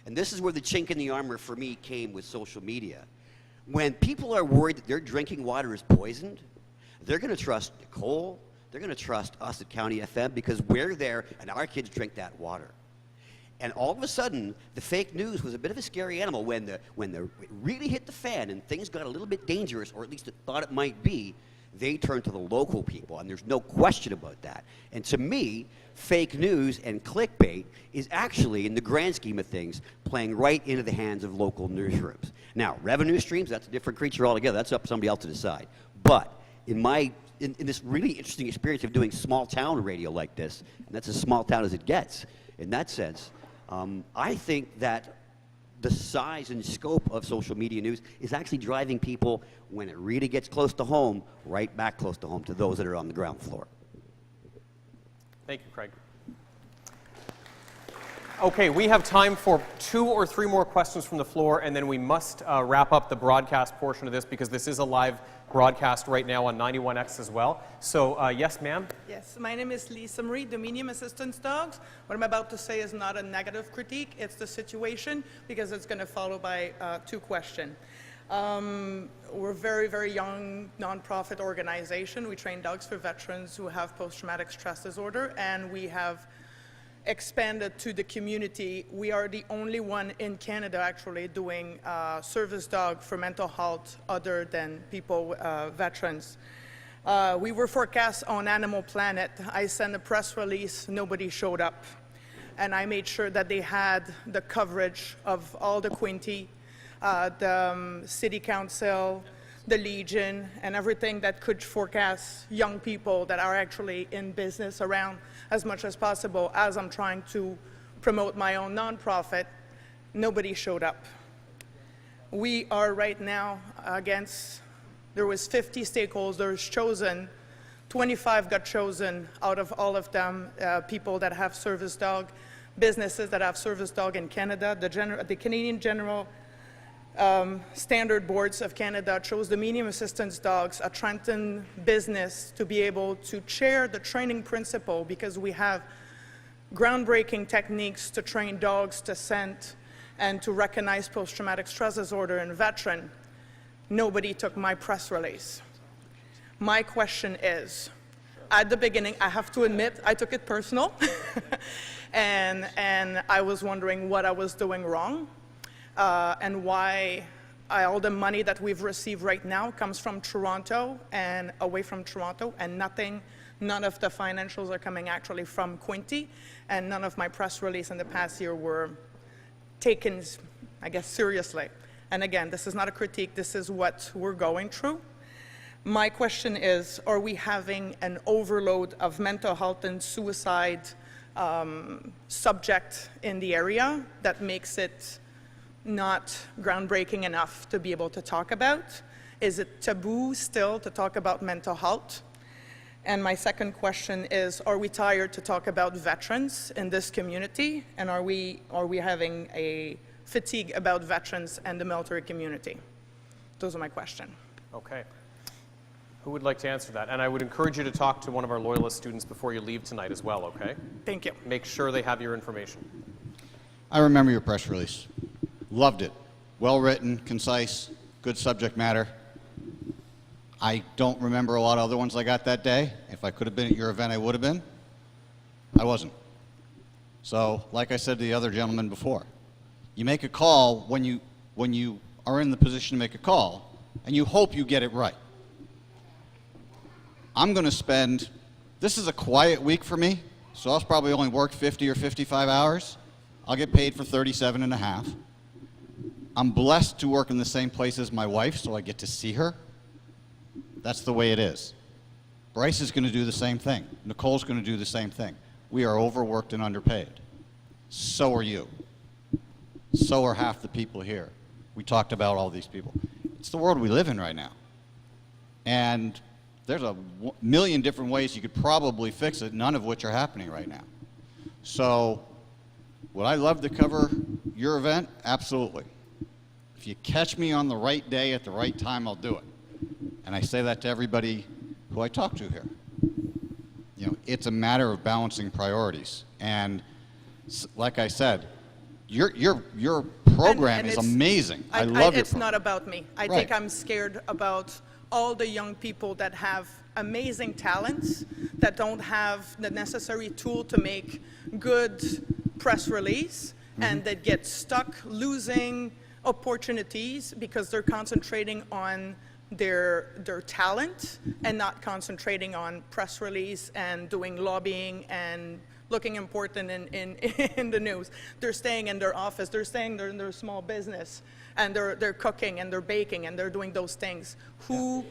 and this is where the chink in the armor for me came with social media. When people are worried that their drinking water is poisoned, they're going to trust Nicole, they're going to trust us at County FM because we're there and our kids drink that water. And all of a sudden, the fake news was a bit of a scary animal when it really hit the fan and things got a little bit dangerous, or at least it thought it might be. They turned to the local people, and there's no question about that. And to me, fake news and clickbait is actually, in the grand scheme of things, playing right into the hands of local newsrooms. Now, revenue streams, that's a different creature altogether. That's up to somebody else to decide. But in this really interesting experience of doing small town radio like this, and that's as small town as it gets, in that sense, I think that the size and scope of social media news is actually driving people, when it really gets close to home, right back close to home to those that are on the ground floor. Thank you, Craig. Okay, we have time for 2 or 3 more questions from the floor, and then we must wrap up the broadcast portion of this because this is a live broadcast right now on 91X as well. So, yes, ma'am? Yes, my name is Lisa Marie, Dominium Assistance Dogs. What I'm about to say is not a negative critique, it's the situation because it's going to follow by 2 questions. We're a very, very young nonprofit organization. We train dogs for veterans who have post-traumatic stress disorder, and we have expanded to the community. We are the only one in Canada actually doing service dog for mental health other than people, veterans. We were forecast on Animal Planet. I sent a press release, nobody showed up. And I made sure that they had the coverage of all the Quinte, the City Council, the Legion, and everything that could forecast young people that are actually in business around as much as possible. As I'm trying to promote my own nonprofit, nobody showed up. We are right now there was 50 stakeholders chosen, 25 got chosen out of all of them, people that have service dog, businesses that have service dog in Canada. The Canadian General Standard Boards of Canada chose the medium assistance dogs, a Trenton business, to be able to chair the training principle because we have groundbreaking techniques to train dogs to scent and to recognize post-traumatic stress disorder in veteran. Nobody took my press release. My question is, at the beginning, I have to admit, I took it personal, and I was wondering what I was doing wrong. And why all the money that we've received right now comes from Toronto and away from Toronto, and none of the financials are coming actually from Quinte, and none of my press release in the past year were taken, I guess, seriously. And again, this is not a critique, this is what we're going through. My question is, are we having an overload of mental health and suicide subject in the area that makes it not groundbreaking enough to be able to talk about? Is it taboo still to talk about mental health? And my second question is, are we tired to talk about veterans in this community? And are we having a fatigue about veterans and the military community? Those are my questions. Okay. Who would like to answer that? And I would encourage you to talk to one of our Loyalist students before you leave tonight as well, okay? Thank you. Make sure they have your information. I remember your press release. Loved it. Well written, concise, good subject matter. I don't remember a lot of other ones I got that day. If I could have been at your event, I would have been. I wasn't. So, like I said to the other gentleman before, you make a call when you are in the position to make a call, and you hope you get it right. I'm going to spend, this is a quiet week for me, so I'll probably only work 50 or 55 hours. I'll get paid for 37 and a half. I'm blessed to work in the same place as my wife, so I get to see her. That's the way it is. Bryce is going to do the same thing. Nicole's going to do the same thing. We are overworked and underpaid. So are you. So are half the people here. We talked about all these people. It's the world we live in right now. And there's a million different ways you could probably fix it, none of which are happening right now. So, would I love to cover your event? Absolutely. If you catch me on the right day at the right time, I'll do it. And I say that to everybody who I talk to here. You know, it's a matter of balancing priorities. And like I said, your program And is it's- amazing. I love your It's not about me. I Right. think I'm scared about all the young people that have amazing talents that don't have the necessary tool to make good press release and that get stuck losing opportunities because they're concentrating on their talent and not concentrating on press release and doing lobbying and looking important in the news. They're staying in their office, they're staying in their small business, and they're cooking and they're baking and they're doing those things. Who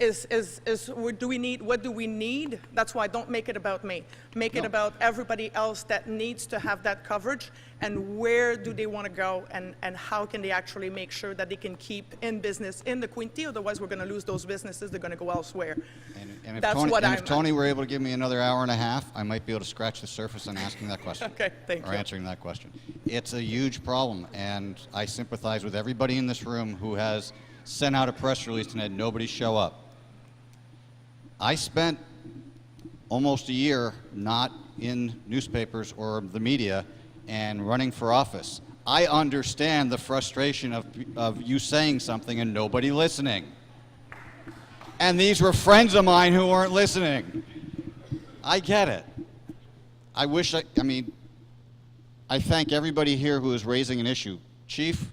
what do we need? That's why don't make it about me. Make it about everybody else that needs to have that coverage, and where do they want to go, and how can they actually make sure that they can keep in business in the Quinte, otherwise we're going to lose those businesses, they're going to go elsewhere. And That's what if Tony were able to give me another hour and a half, I might be able to scratch the surface on asking that question. Okay, thank or you. answering that question. It's a huge problem, and I sympathize with everybody in this room who has sent out a press release and had nobody show up. I spent almost a year not in newspapers or the media and running for office. I understand the frustration of you saying something and nobody listening. And these were friends of mine who weren't listening. I get it. I thank everybody here who is raising an issue. Chief,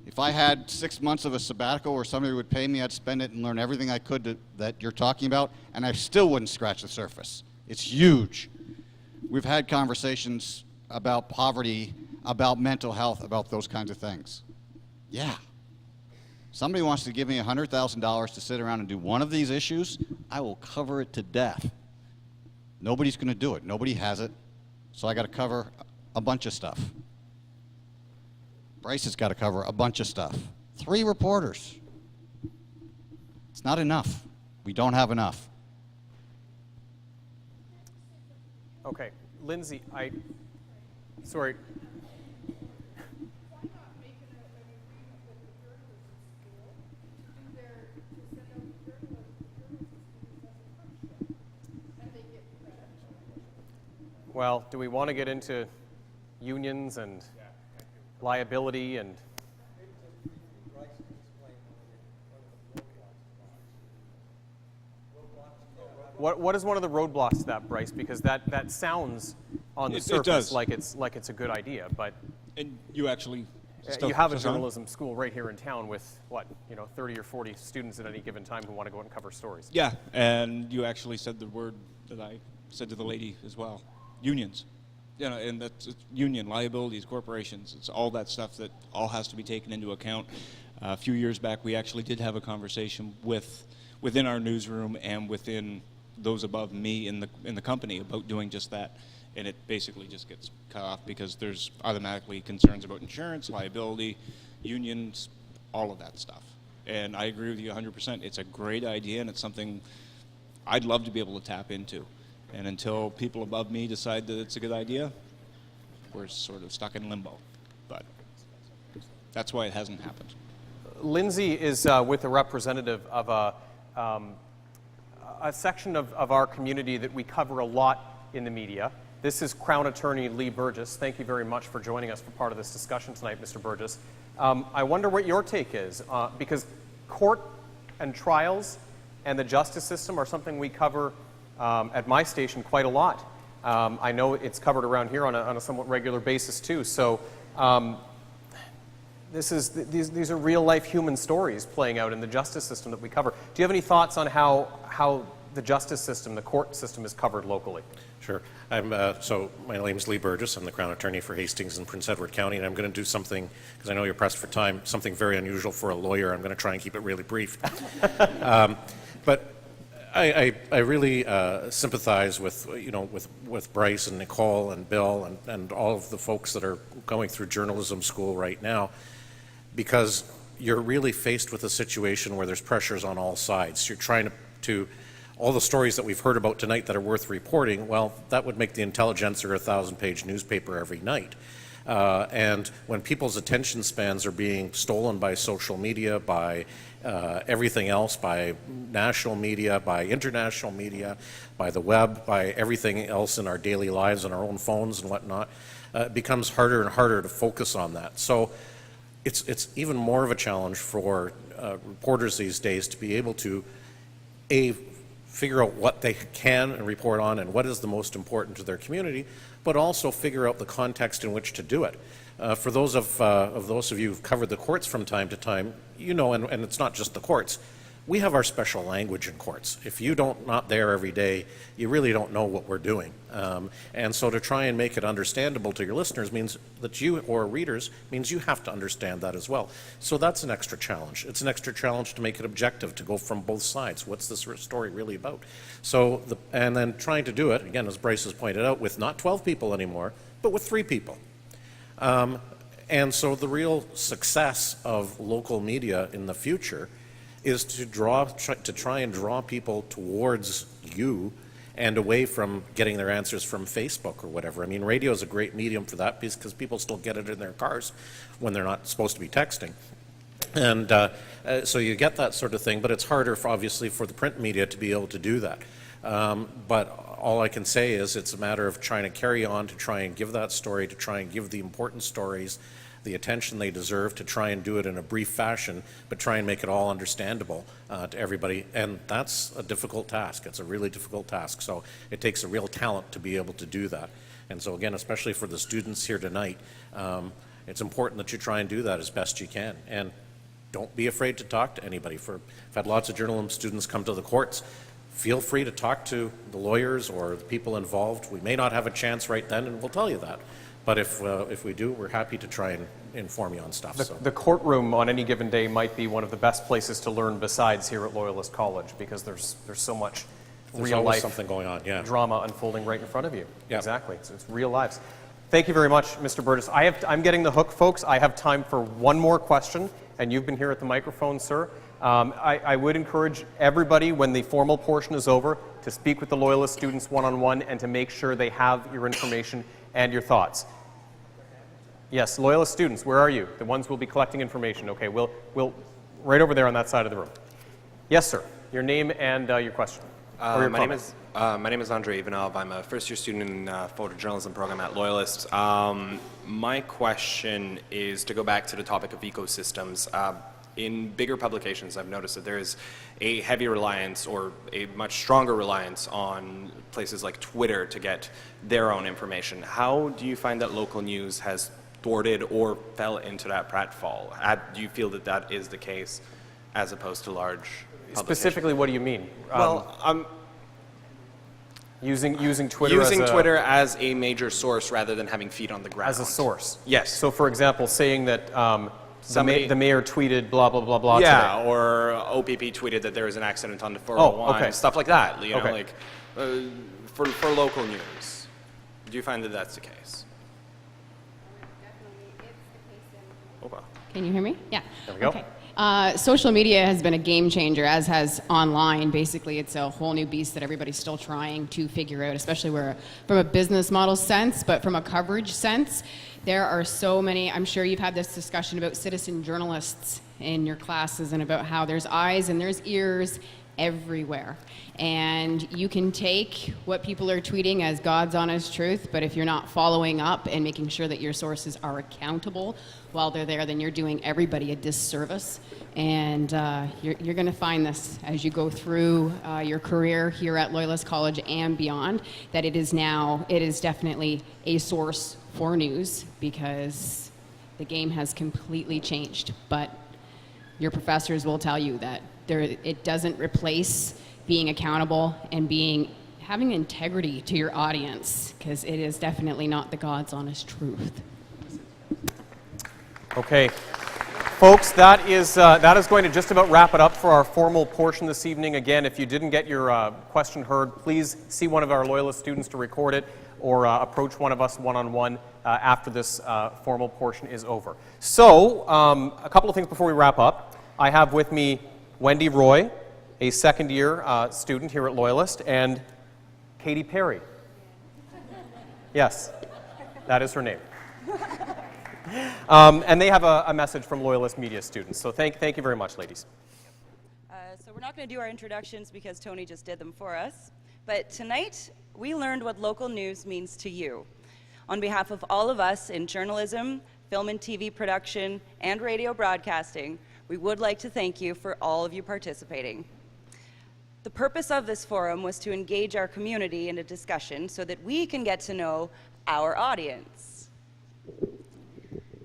if I had 6 months of a sabbatical where somebody would pay me, I'd spend it and learn everything I could that you're talking about, and I still wouldn't scratch the surface. It's huge. We've had conversations about poverty, about mental health, about those kinds of things. Yeah. Somebody wants to give me $100,000 to sit around and do one of these issues, I will cover it to death. Nobody's going to do it. Nobody has it. So I got to cover a bunch of stuff. Bryce has got to cover a bunch of stuff. 3 reporters. It's not enough. We don't have enough. Okay, Lindsay, sorry. Well, do we want to get into unions and liability and... What is one of the roadblocks to that, Bryce? Because that sounds on the surface like it's a good idea, but and you actually you have a journalism school right here in town with 30 or 40 students at any given time who want to go out and cover stories. Yeah, and you actually said the word that I said to the lady as well: unions. And that's union liabilities, corporations. It's all that stuff that all has to be taken into account. A few years back, we actually did have a conversation within our newsroom and within those above me in the company about doing just that, and it basically just gets cut off because there's automatically concerns about insurance, liability, unions, all of that stuff. And I agree with you 100%. It's a great idea, and it's something I'd love to be able to tap into. And until people above me decide that it's a good idea, we're sort of stuck in limbo. But that's why it hasn't happened. Lindsay is with a representative of a section of our community that we cover a lot in the media. This is Crown Attorney Lee Burgess. Thank you very much for joining us for part of this discussion tonight, Mr. Burgess. I wonder what your take is, because court and trials and the justice system are something we cover at my station quite a lot. I know it's covered around here on a somewhat regular basis too. So these are real-life human stories playing out in the justice system that we cover. Do you have any thoughts on how the justice system, the court system, is covered locally? Sure. So my name is Lee Burgess. I'm the Crown Attorney for Hastings and Prince Edward County, and I'm going to do something, because I know you're pressed for time, something very unusual for a lawyer. I'm going to try and keep it really brief. But I really sympathize with Bryce and Nicole and Bill and all of the folks that are going through journalism school right now, because you're really faced with a situation where there's pressures on all sides. You're trying to all the stories that we've heard about tonight that are worth reporting, well, that would make the Intelligencer a 1,000-page newspaper every night. And when people's attention spans are being stolen by social media, by everything else, by national media, by international media, by the web, by everything else in our daily lives and our own phones and whatnot, it becomes harder and harder to focus on that. So it's even more of a challenge for reporters these days to be able to, figure out what they can report on and what is the most important to their community, but also figure out the context in which to do it. For those of you who've covered the courts from time to time, you know, and it's not just the courts, we have our special language in courts. If you not there every day, you really don't know what we're doing. And so to try and make it understandable to your listeners means that you, or readers, means you have to understand that as well. So that's an extra challenge. It's an extra challenge to make it objective, to go from both sides. What's this story really about? So, and then trying to do it, again, as Bryce has pointed out, with not 12 people anymore, but with 3 people. And so the real success of local media in the future is to try and draw people towards you and away from getting their answers from Facebook or whatever. I mean, radio is a great medium for that because people still get it in their cars when they're not supposed to be texting. And so you get that sort of thing, but it's harder, obviously, for the print media to be able to do that. But all I can say is it's a matter of trying to carry on, to try and give that story, to try and give the important stories the attention they deserve, to try and do it in a brief fashion, but try and make it all understandable to everybody. And that's a difficult task. It's a really difficult task. So it takes a real talent to be able to do that. And so again, especially for the students here tonight, it's important that you try and do that as best you can. And don't be afraid to talk to anybody. I've had lots of journalism students come to the courts. Feel free to talk to the lawyers or the people involved. We may not have a chance right then, and we'll tell you that. But if we do, we're happy to try and inform you on stuff. The courtroom on any given day might be one of the best places to learn besides here at Loyalist College, because there's so much real life something going on, yeah. Drama unfolding right in front of you. Yeah. Exactly. So it's real lives. Thank you very much, Mr. Burgess. I'm getting the hook, folks. I have time for one more question, and you've been here at the microphone, sir. I would encourage everybody, when the formal portion is over, to speak with the Loyalist students one-on-one and to make sure they have your information and your thoughts. Yes, Loyalist students, where are you? The ones who will be collecting information. Okay, we'll right over there on that side of the room. Yes, sir. Your name and your question. Or your my name is Andre Ivanov. I'm a first-year student in the photojournalism program at Loyalist. My question is to go back to the topic of ecosystems. In bigger publications, I've noticed that there is a heavy reliance, or a much stronger reliance, on places like Twitter to get their own information. How do you find that local news has thwarted or fell into that pratfall? Do you feel that that is the case as opposed to large publications? Specifically, what do you mean? Well, using Twitter Twitter as a major source rather than having feet on the ground. As a source? Yes. So, for example, saying that the mayor tweeted blah, blah, blah, blah today. Or OPP tweeted that there was an accident on the 401, okay. Stuff like that. You know, Okay. like for local news. Do you find that that's the case? Can you hear me? Yeah. There we go. Okay. Social media has been a game changer, as has online. Basically, it's a whole new beast that everybody's still trying to figure out, especially from a business model sense, but from a coverage sense. There are so many, I'm sure you've had this discussion about citizen journalists in your classes and about how there's eyes and there's ears everywhere. And you can take what people are tweeting as God's honest truth, but if you're not following up and making sure that your sources are accountable while they're there, then you're doing everybody a disservice. And you're going to find this as you go through your career here at Loyalist College and beyond, that it is definitely a source for news, because the game has completely changed. But your professors will tell you that it doesn't replace being accountable and having integrity to your audience, because it is definitely not the God's honest truth. Okay. Folks, that is going to just about wrap it up for our formal portion this evening. Again, if you didn't get your question heard, please see one of our Loyalist students to record it, or approach one of us one-on-one after this formal portion is over. So, a couple of things before we wrap up. I have with me Wendy Roy, a second-year student here at Loyalist, and Katie Perry. Yes, that is her name. And they have a message from Loyalist media students. So thank you very much, ladies. So we're not going to do our introductions because Tony just did them for us. But tonight, we learned what local news means to you. On behalf of all of us in journalism, film and TV production, and radio broadcasting, we would like to thank you for all of you participating. The purpose of this forum was to engage our community in a discussion so that we can get to know our audience.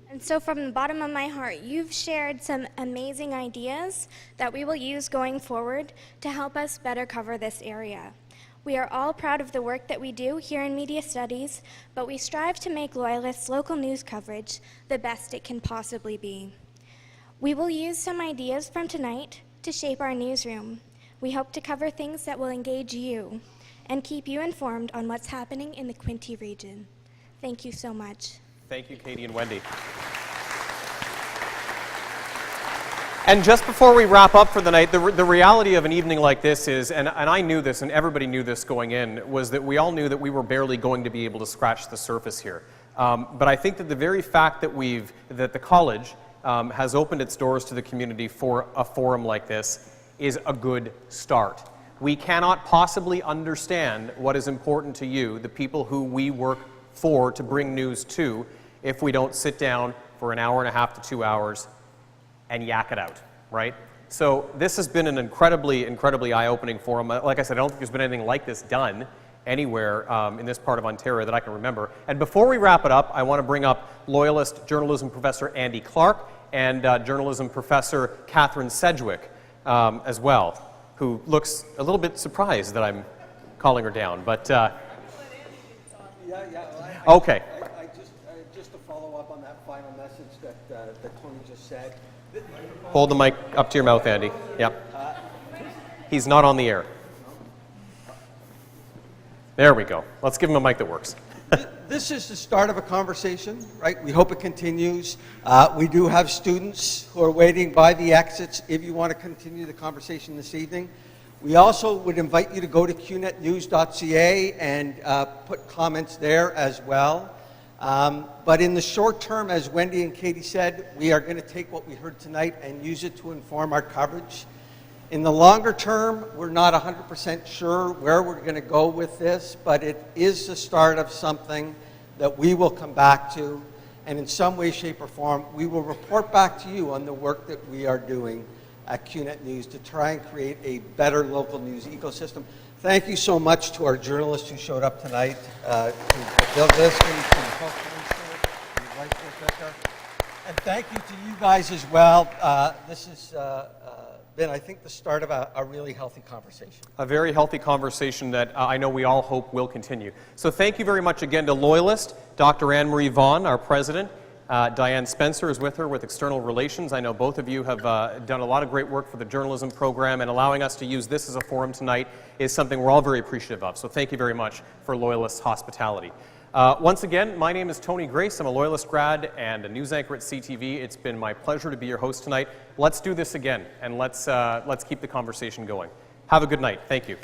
And so from the bottom of my heart, you've shared some amazing ideas that we will use going forward to help us better cover this area. We are all proud of the work that we do here in Media Studies, but we strive to make Loyalist's local news coverage the best it can possibly be. We will use some ideas from tonight to shape our newsroom. We hope to cover things that will engage you and keep you informed on what's happening in the Quinte region. Thank you so much. Thank you, Katie and Wendy. And just before we wrap up for the night, the reality of an evening like this is, and I knew this and everybody knew this going in, was that we all knew that we were barely going to be able to scratch the surface here. But I think that the very fact that the college has opened its doors to the community for a forum like this is a good start. We cannot possibly understand what is important to you, the people who we work for to bring news to, if we don't sit down for an hour and a half to 2 hours and yak it out, right? So this has been an incredibly eye-opening forum. Like I said, I don't think there's been anything like this done anywhere in this part of Ontario that I can remember. And before we wrap it up, I want to bring up Loyalist journalism professor Andy Clark and journalism professor Catherine Sedgwick as well, who looks a little bit surprised that I'm calling her down, but okay. Just to follow up on that final message that Tony just said. Hold the mic up to your mouth, Andy. Yep. He's not on the air. There we go. Let's give him a mic that works. This is the start of a conversation, right? We hope it continues. We do have students who are waiting by the exits if you want to continue the conversation this evening. We also would invite you to go to qnetnews.ca and put comments there as well. But in the short term, as Wendy and Katie said, we are going to take what we heard tonight and use it to inform our coverage. In the longer term, we're not 100% sure where we're going to go with this, but it is the start of something that we will come back to, and in some way, shape, or form, we will report back to you on the work that we are doing at QNet News to try and create a better local news ecosystem. Thank you so much to our journalists who showed up tonight, to Bill Viskey, to Nicole Klinster, to Bryce McVicker, and thank you to you guys as well. This has been, I think, the start of a really healthy conversation. A very healthy conversation that I know we all hope will continue. So thank you very much again to Loyalist, Dr. Anne-Marie Vaughn, our president. Diane Spencer is with her with External Relations. I know both of you have done a lot of great work for the journalism program, and allowing us to use this as a forum tonight is something we're all very appreciative of. So thank you very much for Loyalist's hospitality. Once again, my name is Tony Grace. I'm a Loyalist grad and a news anchor at CTV. It's been my pleasure to be your host tonight. Let's do this again, and let's keep the conversation going. Have a good night. Thank you.